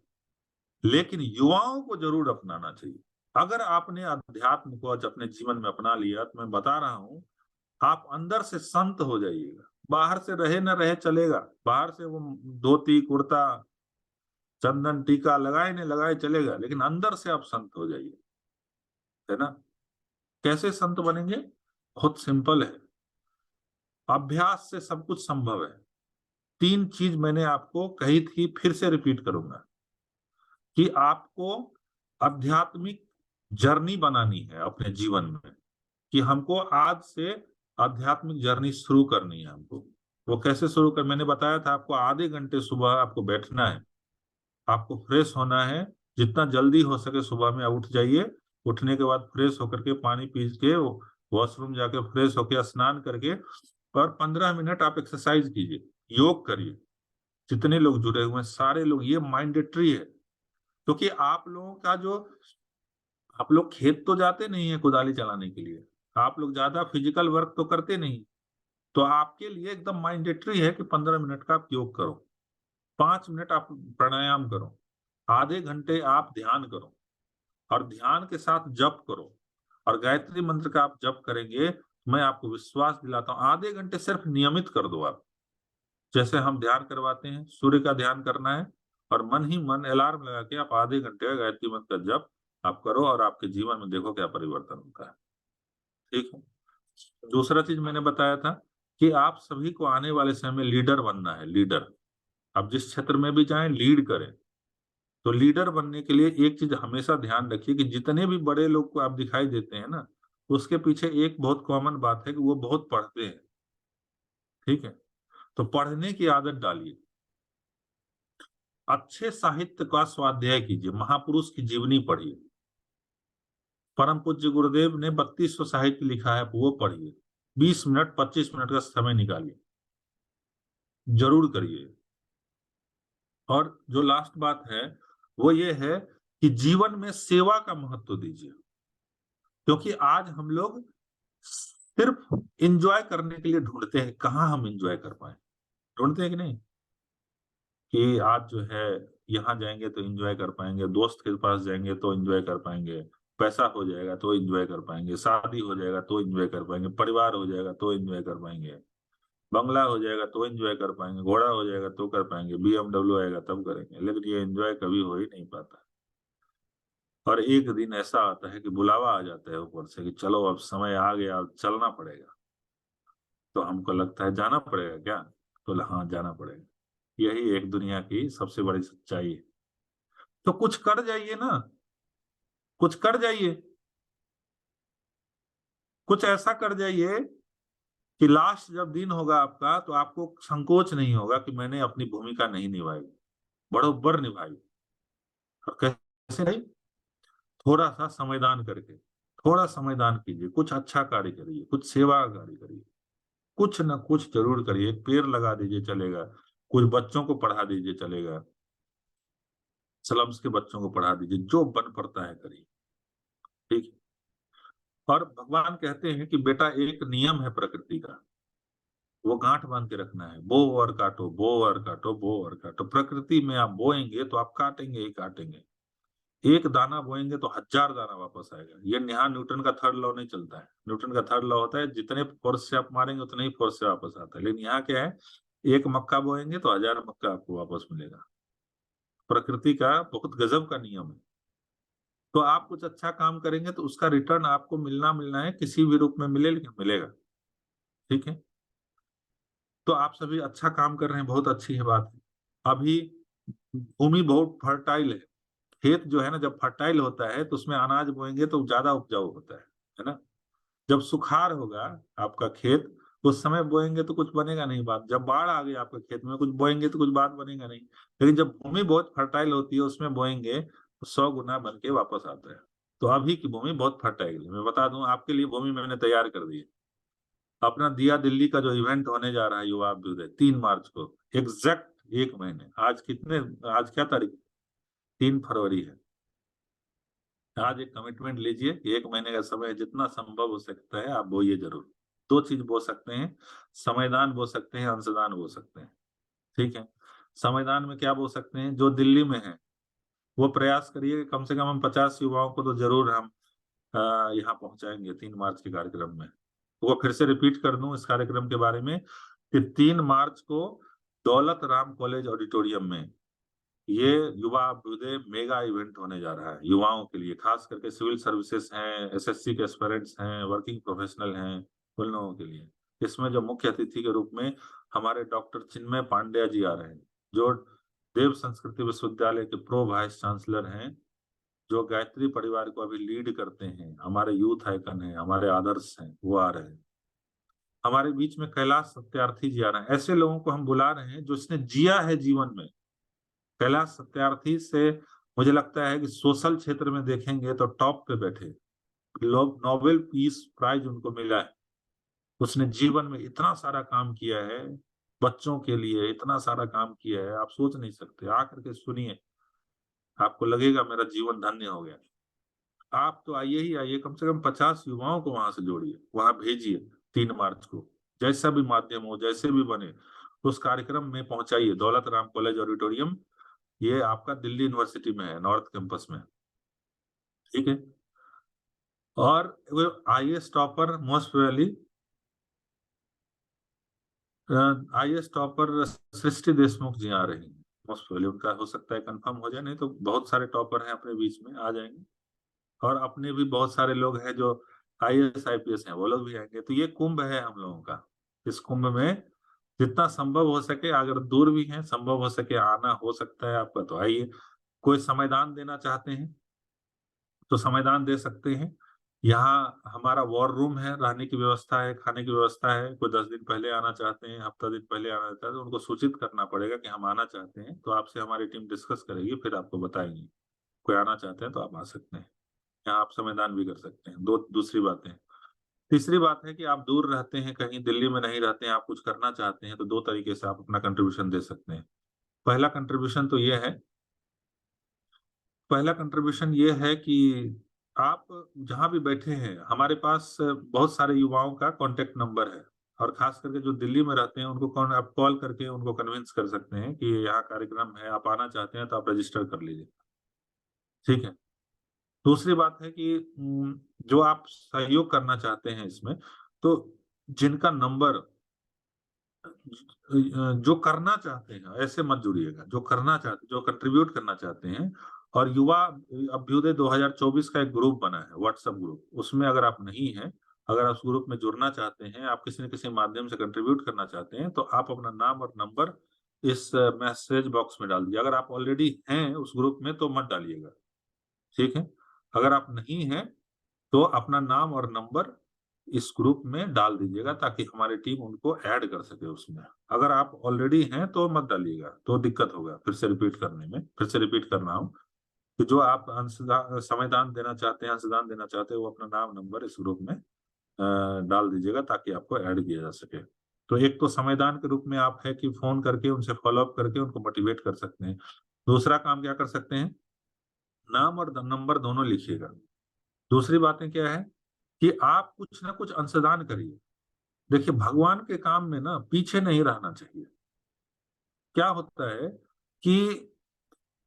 लेकिन युवाओं को जरूर अपनाना चाहिए। अगर आपने अध्यात्म को आज अपने जीवन में अपना लिया तो मैं बता रहा हूं, आप अंदर से संत हो जाइएगा। बाहर से रहे न रहे चलेगा, बाहर से वो धोती कुर्ता चंदन टीका लगाए न लगाए चलेगा, लेकिन अंदर से आप संत हो जाइए, है ना। कैसे संत बनेंगे? बहुत सिंपल है, अभ्यास से सब कुछ संभव है। 3 चीज मैंने आपको कही थी, फिर से रिपीट करूंगा कि आपको आध्यात्मिक जर्नी बनानी है अपने जीवन में, कि हमको आज से आध्यात्मिक जर्नी शुरू करनी है हमको। वो कैसे शुरू कर, मैंने बताया था आपको, आधे घंटे सुबह आपको बैठना है, आपको फ्रेश होना है, जितना जल्दी हो सके सुबह में आप उठ जाइए। उठने के बाद फ्रेश होकर के पानी पी के वॉशरूम जाके फ्रेश होकर स्नान करके और 15 मिनट आप एक्सरसाइज कीजिए, योग करिए। जितने लोग जुड़े हुए हैं सारे लोग, ये मैंडेटरी है, क्योंकि आप लोगों का जो, आप लोग खेत तो जाते नहीं है कुदाली चलाने के लिए, आप लोग ज्यादा फिजिकल वर्क तो करते नहीं, तो आपके लिए एकदम मैंडेटरी है कि 15 मिनट का आप योग करो, 5 मिनट आप प्राणायाम करो, आधे घंटे आप ध्यान करो, और ध्यान के साथ जप करो, और गायत्री मंत्र का आप जप करेंगे, मैं आपको विश्वास दिलाता हूँ, आधे घंटे सिर्फ नियमित कर दो आप। जैसे हम ध्यान करवाते हैं, सूर्य का ध्यान करना है, और मन ही मन अलार्म लगा के आप आधे घंटे गायत्री मंत्र का जप आप करो, और आपके जीवन में देखो क्या परिवर्तन होता है। ठीक है, दूसरा चीज मैंने बताया था कि आप सभी को आने वाले समय में लीडर बनना है। लीडर, आप जिस क्षेत्र में भी जाएं लीड करें। तो लीडर बनने के लिए एक चीज हमेशा ध्यान रखिए कि जितने भी बड़े लोग को आप दिखाई देते हैं ना, उसके पीछे एक बहुत कॉमन बात है कि वो बहुत पढ़ते हैं। ठीक है, तो पढ़ने की आदत डालिए, अच्छे साहित्य का स्वाध्याय कीजिए, महापुरुष की जीवनी पढ़िए। परम पूज्य गुरुदेव ने 3200 साहित्य लिखा है, वो पढ़िए, 20 मिनट 25 मिनट का समय निकालिए, जरूर करिए। और जो लास्ट बात है वो ये है कि जीवन में सेवा का महत्व दीजिए, क्योंकि आज हम लोग सिर्फ एंजॉय करने के लिए ढूंढते हैं, कहाँ हम एंजॉय कर पाए, ढूंढते हैं कि नहीं, कि आज जो है यहाँ जाएंगे तो एंजॉय कर पाएंगे, दोस्त के पास जाएंगे तो एंजॉय कर पाएंगे, पैसा हो जाएगा तो एंजॉय कर पाएंगे, शादी हो जाएगा तो एंजॉय कर पाएंगे, परिवार हो जाएगा तो एंजॉय कर पाएंगे, बंगला हो जाएगा तो एंजॉय कर पाएंगे, घोड़ा हो जाएगा तो कर पाएंगे, BMW आएगा तब करेंगे, लेकिन ये एंजॉय कभी हो ही नहीं पाता। और एक दिन ऐसा आता है कि बुलावा आ जाता है ऊपर से कि चलो अब समय आ गया, अब चलना पड़ेगा। तो हमको लगता है जाना पड़ेगा क्या, तो हाँ जाना पड़ेगा। यही एक दुनिया की सबसे बड़ी सच्चाई है। तो कुछ कर जाइए ना, कुछ कर जाइए, कुछ ऐसा कर जाइए कि लास्ट जब दिन होगा आपका तो आपको संकोच नहीं होगा कि मैंने अपनी भूमिका नहीं निभाई, बरोबर निभाई। और कैसे नहीं, थोड़ा सा समयदान करके, थोड़ा समयदान कीजिए, कुछ अच्छा कार्य करिए, कुछ सेवा का कार्य करिए, कुछ ना कुछ जरूर करिए। एक पेड़ लगा दीजिए चलेगा, कुछ बच्चों को पढ़ा दीजिए चलेगा, स्लम्स के बच्चों को पढ़ा दीजिए, जो बन पड़ता है करिए। ठीक है, और भगवान कहते हैं कि बेटा एक नियम है प्रकृति का, वो गांठ बांध के रखना है, बो और काटो, बो और काटो, बो और काटो। प्रकृति में आप बोएंगे तो आप काटेंगे ही काटेंगे, एक दाना बोएंगे तो 1000 दाना वापस आएगा। ये यहाँ न्यूटन का थर्ड लॉ नहीं चलता है। न्यूटन का थर्ड लॉ होता है जितने फोर्स से आप मारेंगे उतने ही फोर्स से वापस आता है, लेकिन यहाँ क्या है, एक मक्का बोएंगे तो 1000 मक्का आपको वापस मिलेगा। प्रकृति का बहुत गजब का नियम है। तो आप कुछ अच्छा काम करेंगे तो उसका रिटर्न आपको मिलना है, किसी भी रूप में मिले, लेकिन मिलेगा। ठीक है, तो आप सभी अच्छा काम कर रहे हैं, बहुत अच्छी है बात है। अभी भूमि बहुत फर्टाइल है, खेत जो है ना जब फर्टाइल होता है तो उसमें अनाज बोएंगे तो ज्यादा उपजाऊ होता है ना। जब सुखार होगा आपका खेत, उस समय बोएंगे तो कुछ बनेगा नहीं बात। जब बाढ़ आ गई आपके खेत में, कुछ बोएंगे तो कुछ बात बनेगा नहीं। लेकिन जब भूमि बहुत फर्टाइल होती है उसमें बोएंगे तो 100 गुना बन के वापस आता है। तो अभी की भूमि बहुत फर्टाइल है। मैं बता दूं आपके लिए, भूमि मैंने तैयार कर दी है। अपना दिया दिल्ली का जो इवेंट होने जा रहा है युवा अभ्युदय 3 मार्च को, एग्जैक्ट 1 महीने, आज क्या तारीख, 3 फरवरी है। आज एक कमिटमेंट लीजिए कि 1 महीने का समय जितना संभव हो सकता है आप बोइए जरूर। 2 चीज बो सकते हैं, समयदान बो सकते हैं, अंशदान बो सकते हैं। ठीक है, समयदान में क्या बो सकते हैं, जो दिल्ली में है वो प्रयास करिए कम से कम हम 50 युवाओं को तो जरूर हम यहाँ पहुंचाएंगे 3 मार्च के कार्यक्रम में। वो फिर से रिपीट कर दूं इस कार्यक्रम के बारे में कि 3 मार्च को दौलत राम कॉलेज ऑडिटोरियम में ये युवा अभ्युदय मेगा इवेंट होने जा रहा है युवाओं के लिए, खास करके सिविल सर्विसेज हैं, एसएससी के एस्पिरेंट्स हैं, वर्किंग प्रोफेशनल हैं, उन लोगों के लिए। इसमें जो मुख्य अतिथि के रूप में हमारे डॉक्टर चिन्मय पांड्या जी आ रहे हैं, जो देव संस्कृति विश्वविद्यालय के प्रो वाइस चांसलर हैं, जो गायत्री परिवार को अभी लीड करते हैं, हमारे यूथ आइकन हैं, हमारे आदर्श हैं, वो आ रहे हैं। हमारे बीच में कैलाश सत्यार्थी जी आ रहे हैं। ऐसे लोगों को हम बुला रहे हैं जो इसने जिया है जीवन में। कैलाश सत्यार्थी से मुझे लगता है कि सोशल क्षेत्र में देखेंगे तो टॉप पे बैठे लोग, नोबेल पीस प्राइज उनको मिला है। उसने जीवन में इतना सारा काम किया है, बच्चों के लिए इतना सारा काम किया है, आप सोच नहीं सकते। आकर के सुनिए, आपको लगेगा मेरा जीवन धन्य हो गया। आप तो आइए ही आइए, कम से कम 50 युवाओं को वहां से जोड़िए, वहां भेजिए 3 मार्च को, जैसा भी माध्यम हो, जैसे भी बने उस कार्यक्रम में पहुंचाइए। दौलत राम कॉलेज ऑडिटोरियम, ये आपका दिल्ली यूनिवर्सिटी में है, नॉर्थ कैंपस में। ठीक है, और वो IAS topper most probably IAS topper Srishti Deshmukh ji आ रही हैं। मोस्ट प्रोबेबली उनका हो सकता है कंफर्म हो जाए, नहीं तो बहुत सारे टॉपर हैं अपने बीच में, आ जाएंगे। और अपने भी बहुत सारे लोग हैं जो आईएएस आईपीएस हैं, वो लोग भी आएंगे। तो ये कुंभ है हम लोगों का। इस कुंभ में जितना संभव हो सके, अगर दूर भी है, संभव हो सके आना हो सकता है आपका, तो आइए। कोई समयदान देना चाहते हैं तो समयदान दे सकते हैं। यहाँ हमारा वॉर रूम है, रहने की व्यवस्था है, खाने की व्यवस्था है। कोई 10 दिन पहले आना चाहते हैं, हफ्ता दिन पहले आना चाहते हैं, तो उनको सूचित करना पड़ेगा कि हम आना चाहते हैं, तो आपसे हमारी टीम डिस्कस करेगी, फिर आपको बताएंगे। कोई आना चाहते हैं तो आप आ सकते हैं, यहाँ आप समयदान भी कर सकते हैं। दूसरी बात है। तीसरी बात है कि आप दूर रहते हैं, कहीं दिल्ली में नहीं रहते हैं, आप कुछ करना चाहते हैं, तो 2 तरीके से आप अपना कंट्रीब्यूशन दे सकते हैं। पहला कंट्रीब्यूशन तो ये है कि आप जहां भी बैठे हैं, हमारे पास बहुत सारे युवाओं का कांटेक्ट नंबर है, और खास करके जो दिल्ली में रहते हैं उनको आप कॉल करके उनको कन्विंस कर सकते हैं कि यहाँ कार्यक्रम है, आप आना चाहते हैं तो आप रजिस्टर कर लीजिए। ठीक है। दूसरी बात है कि जो आप सहयोग करना चाहते हैं इसमें, तो जिनका नंबर, जो करना चाहते हैं ऐसे मत जुड़िएगा, जो करना चाहते, जो कंट्रीब्यूट करना चाहते हैं। और युवा अभ्युदय 2024 का एक ग्रुप बना है, व्हाट्सएप ग्रुप, उसमें अगर आप नहीं हैं, अगर आप उस ग्रुप में जुड़ना चाहते हैं, आप किसी न किसी माध्यम से कंट्रीब्यूट करना चाहते हैं, तो आप अपना नाम और नंबर इस मैसेज बॉक्स में डाल दीजिए। अगर आप ऑलरेडी हैं उस ग्रुप में तो मत डालिएगा। ठीक है, अगर आप नहीं हैं तो अपना नाम और नंबर इस ग्रुप में डाल दीजिएगा, ताकि हमारी टीम उनको ऐड कर सके उसमें। अगर आप ऑलरेडी हैं तो मत डालिएगा, तो दिक्कत होगा फिर से रिपीट कर रहा हूँ कि जो आप समयदान देना चाहते हैं, अंशदान देना चाहते हैं, वो अपना नाम नंबर इस ग्रुप में डाल दीजिएगा, ताकि आपको ऐड किया जा सके। तो एक तो समयदान के रूप में आप है कि फोन करके उनसे फॉलोअप करके उनको मोटिवेट कर सकते हैं। दूसरा काम क्या कर सकते हैं, नाम और नंबर दोनों लिखिएगा। दूसरी बातें क्या है कि आप कुछ ना कुछ अंशदान करिए। देखिए, भगवान के काम में ना पीछे नहीं रहना चाहिए। क्या होता है कि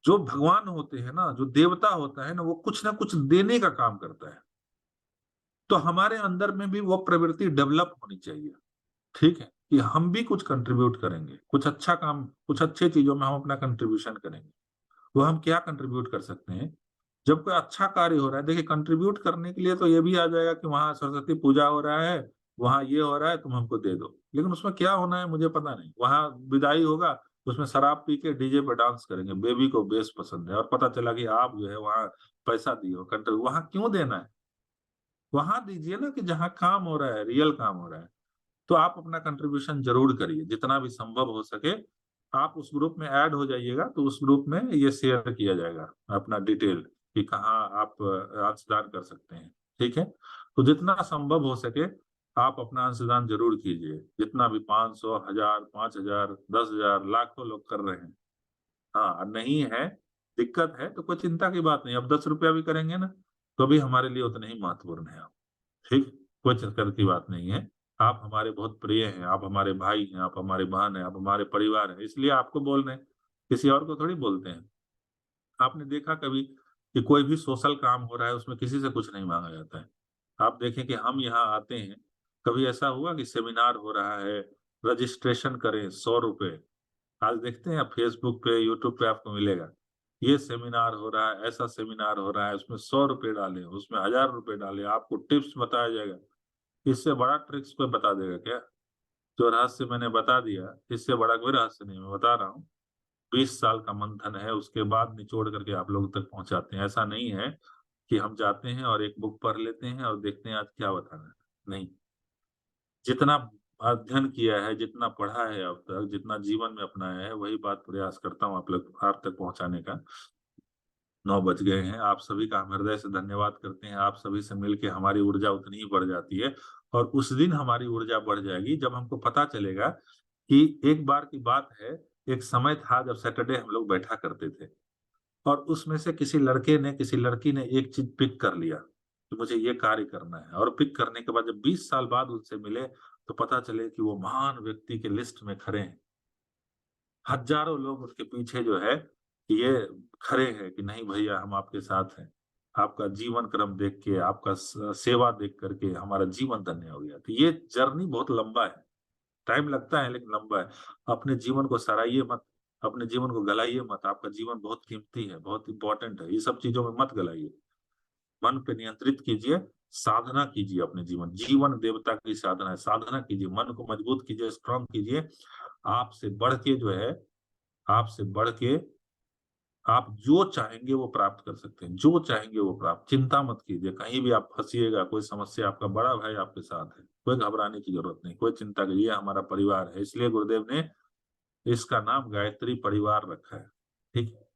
जो भगवान होते हैं ना, जो देवता होता है ना, वो कुछ ना कुछ देने का काम करता है। तो हमारे अंदर में भी वो प्रवृत्ति डेवलप होनी चाहिए। ठीक है, कि हम भी कुछ कंट्रीब्यूट करेंगे, कुछ अच्छा काम, कुछ अच्छे चीजों में हम अपना कंट्रीब्यूशन करेंगे। वो हम क्या कंट्रीब्यूट कर सकते हैं, जब कोई अच्छा कार्य हो रहा है। देखिए, कंट्रीब्यूट करने के लिए तो ये भी आ जाएगा कि वहां सरस्वती पूजा हो रहा है, वहां ये हो रहा है, तुम हमको दे दो। लेकिन उसमें क्या होना है मुझे पता नहीं। वहां विदाई होगा, उसमें शराब पी के डीजे पे डांस करेंगे, बेबी को बेस पसंद है, और पता चला कि आप जो है वहां पैसा दिए हो, कंट्रीब्यूट वहां क्यों देना है। वहां दीजिए ना कि जहाँ काम हो रहा है, रियल काम हो रहा है। तो आप अपना कंट्रीब्यूशन जरूर करिए, जितना भी संभव हो सके। आप उस ग्रुप में ऐड हो जाइएगा, तो उस ग्रुप में ये शेयर किया जाएगा अपना डिटेल, कि कहाँ आप अंशदान कर सकते हैं। ठीक है, तो जितना संभव हो सके आप अपना अंशदान जरूर कीजिए, जितना भी 500, 1000, 5000, 10,000, लाखों लोग कर रहे हैं। हाँ, नहीं है, दिक्कत है तो कोई चिंता की बात नहीं। अब 10 रुपया भी करेंगे ना तो भी हमारे लिए उतना ही महत्वपूर्ण है। ठीक, कोई चक्कर की बात नहीं है। आप हमारे बहुत प्रिय हैं, आप हमारे भाई हैं, आप हमारे बहन हैं, आप हमारे परिवार हैं, इसलिए आपको बोल रहे हैं, किसी और को थोड़ी बोलते हैं। आपने देखा कभी कि कोई भी सोशल काम हो रहा है उसमें किसी से कुछ नहीं मांगा जाता है। आप देखें कि हम यहाँ आते हैं, कभी ऐसा हुआ कि सेमिनार हो रहा है, रजिस्ट्रेशन करें 100 रुपए। आज देखते हैं फेसबुक पे, यूट्यूब पे आपको मिलेगा, ये सेमिनार हो रहा है, ऐसा सेमिनार हो रहा है, उसमें 100 रुपए डालें, उसमें 1000 रुपए डालें, आपको टिप्स बताया जाएगा। इससे बड़ा ट्रिक्स कोई बता देगा क्या? जो रहस्य मैंने बता दिया, इससे बड़ा कोई रहस्य नहीं, मैं बता रहा हूँ। 20 साल का मंथन है, उसके बाद निचोड़ करके आप लोगों तक पहुंचाते हैं। ऐसा नहीं है कि हम जाते हैं और एक बुक पढ़ लेते हैं और देखते हैं आज क्या बताना है, नहीं। जितना अध्ययन किया है, जितना पढ़ा है अब तक, जितना जीवन में अपनाया है, वही बात प्रयास करता हूँ आप तक पहुंचाने का। 9 बज गए हैं। आप सभी का हम हृदय से धन्यवाद करते हैं। आप सभी से मिलके हमारी ऊर्जा उतनी ही बढ़ जाती है और उस दिन हमारी ऊर्जा बढ़ जाएगी जब हमको पता चलेगा कि एक बार की बात है, एक समय था जब सैटरडे हम लोग बैठा करते थे और उसमें से किसी लड़के ने, किसी लड़की ने एक चीज पिक कर लिया कि मुझे ये कार्य करना है, और पिक करने के बाद जब 20 साल बाद उनसे मिले तो पता चले कि वो महान व्यक्ति के लिस्ट में खड़े हैं। हजारों लोग उसके पीछे जो है ये खड़े हैं कि नहीं भैया हम आपके साथ हैं। आपका जीवन क्रम देख के, आपका सेवा देख करके हमारा जीवन धन्य हो गया। तो ये जर्नी बहुत लंबा है, टाइम लगता है लेकिन लंबा है। अपने जीवन को सराहिए मत, अपने जीवन को गलाइए मत। आपका जीवन बहुत कीमती है, बहुत इंपॉर्टेंट है, ये सब चीजों में मत गलाइए। मन पे नियंत्रित कीजिए, साधना कीजिए। अपने जीवन देवता की साधना है, साधना कीजिए, मन को मजबूत कीजिए, स्ट्रांग कीजिए। आपसे बढ़ के जो है, आपसे बढ़ के आप जो चाहेंगे वो प्राप्त कर सकते हैं, जो चाहेंगे वो प्राप्त। चिंता मत कीजिए, कहीं भी आप फंसिएगा, कोई समस्या, आपका बड़ा भाई आपके साथ है, कोई घबराने की जरूरत नहीं, कोई चिंता की। ये हमारा परिवार है, इसलिए गुरुदेव ने इसका नाम गायत्री परिवार रखा है। ठीक है,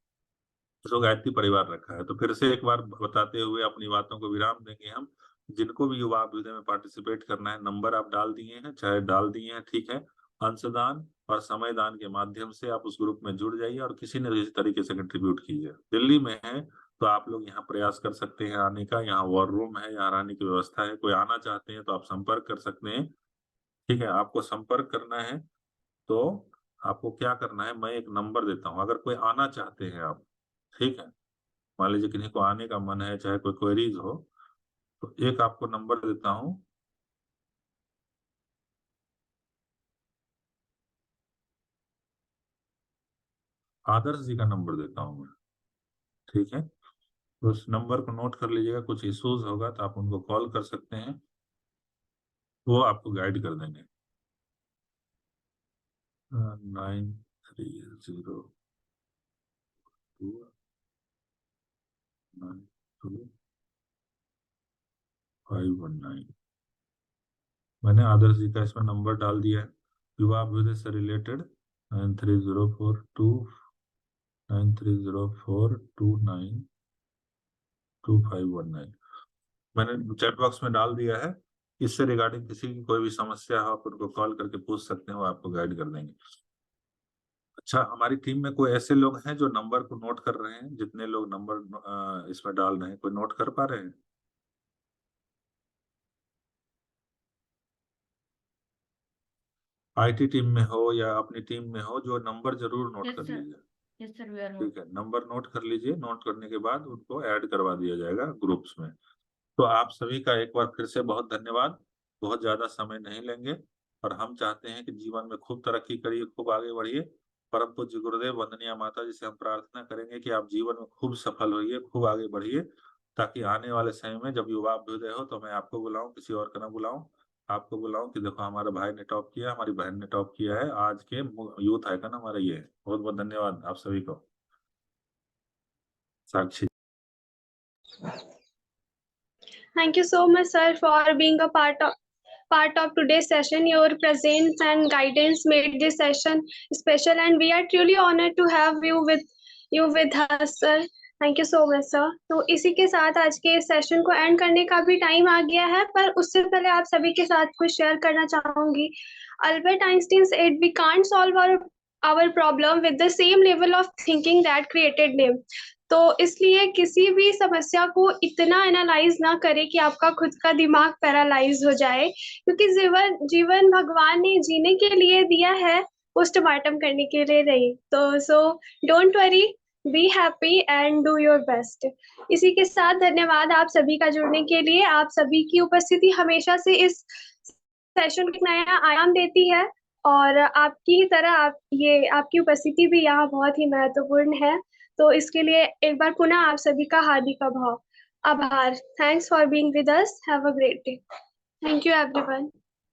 इसको गायत्री परिवार रखा है। तो फिर से एक बार बताते हुए अपनी बातों को विराम देंगे हम। जिनको भी युवा अभ्युदय में पार्टिसिपेट करना है, नंबर आप डाल दिए हैं, चाहे डाल दिए हैं, ठीक है। अंशदान और समय दान के माध्यम से आप उस ग्रुप में जुड़ जाइए और किसी न किसी तरीके से कंट्रीब्यूट कीजिए। दिल्ली में है तो आप लोग यहाँ प्रयास कर सकते हैं आने का, यहाँ वॉर रूम है, यहाँ रहने की व्यवस्था है। कोई आना चाहते हैं तो आप संपर्क कर सकते हैं। ठीक है, आपको संपर्क करना है तो आपको क्या करना है, मैं एक नंबर देता हूँ। अगर कोई आना चाहते हैं आप, ठीक है, मान लीजिए किन्हीं को आने का मन है, चाहे कोई क्वेरीज हो, तो एक आपको नंबर देता हूँ। आदर्श जी का नंबर देता हूँ मैं, ठीक है। तो उस नंबर को नोट कर लीजिएगा, कुछ इश्यूज होगा तो आप उनको कॉल कर सकते हैं, वो आपको गाइड कर देंगे। 9302925519। मैंने आदर्श जी का इसमें नंबर डाल दिया है, युवा अभ्युदय से रिलेटेड 9304292519। मैंने चैट बॉक्स में डाल दिया है। इससे रिगार्डिंग किसी की कोई भी समस्या हो आप उनको कॉल करके पूछ सकते हैं, वो आपको गाइड कर देंगे। अच्छा, हमारी टीम में कोई ऐसे लोग हैं जो नंबर को नोट कर रहे हैं? जितने लोग नंबर इसमें डाल रहे हैं, कोई नोट कर पा रहे हैं? आईटी टीम में हो या अपनी टीम में हो, जो नंबर जरूर नोट कर लीजिए। ठीक है, नंबर नोट कर लीजिए। नोट करने के बाद उनको ऐड करवा दिया जाएगा ग्रुप्स में। तो आप सभी का एक बार फिर से बहुत धन्यवाद। बहुत ज्यादा समय नहीं लेंगे और हम चाहते हैं कि जीवन में खूब तरक्की करिए, खूब आगे बढ़िए। परम पूज्य गुरुदेव वंदनीय माता जी से हम प्रार्थना करेंगे कि आप जीवन में खूब सफल होइए, खूब आगे बढ़िए, ताकि आने वाले समय में जब युवा अभ्युदय हो तो मैं आपको बुलाऊं, किसी और का ना बुलाऊं। आपको बुलाऊं कि देखो हमारे भाई ने टॉप किया, हमारी बहन ने टॉप किया है। आज के यूथ आइकन हमारा ये है। बहुत बहुत धन्यवाद आप सभी को। साक्षी। Thank you so much, sir, for being a part of today's session. Your presence and guidance made this session special, and we are truly honored to have you with us, sir. Thank you so much sir. तो इसी के साथ आज के सेशन को एंड करने का भी टाइम आ गया है, पर उससे पहले आप सभी के साथ कुछ शेयर करना चाहूंगी। Albert Einstein said we can't solve our problem with the same level of thinking that created them। तो इसलिए किसी भी समस्या को इतना एनालाइज ना करें कि आपका खुद का दिमाग पैरालाइज हो जाए, क्योंकि जीवन जीवन भगवान ने जीने के लिए दिया है, पोस्टमार्टम करने के लिए नहीं। तो so don't worry, be happy and do your best. इसी के साथ धन्यवाद आप सभी का जुड़ने के लिए। आप सभी की उपस्थिति हमेशा से इस सेशन को नया आयाम देती है, और आपकी ही तरह आपकी उपस्थिति भी यहाँ बहुत ही महत्वपूर्ण है। तो इसके लिए एक बार पुनः आप सभी का हार्दिक आभार। Thanks for being with us. Have a great day. Thank you everyone.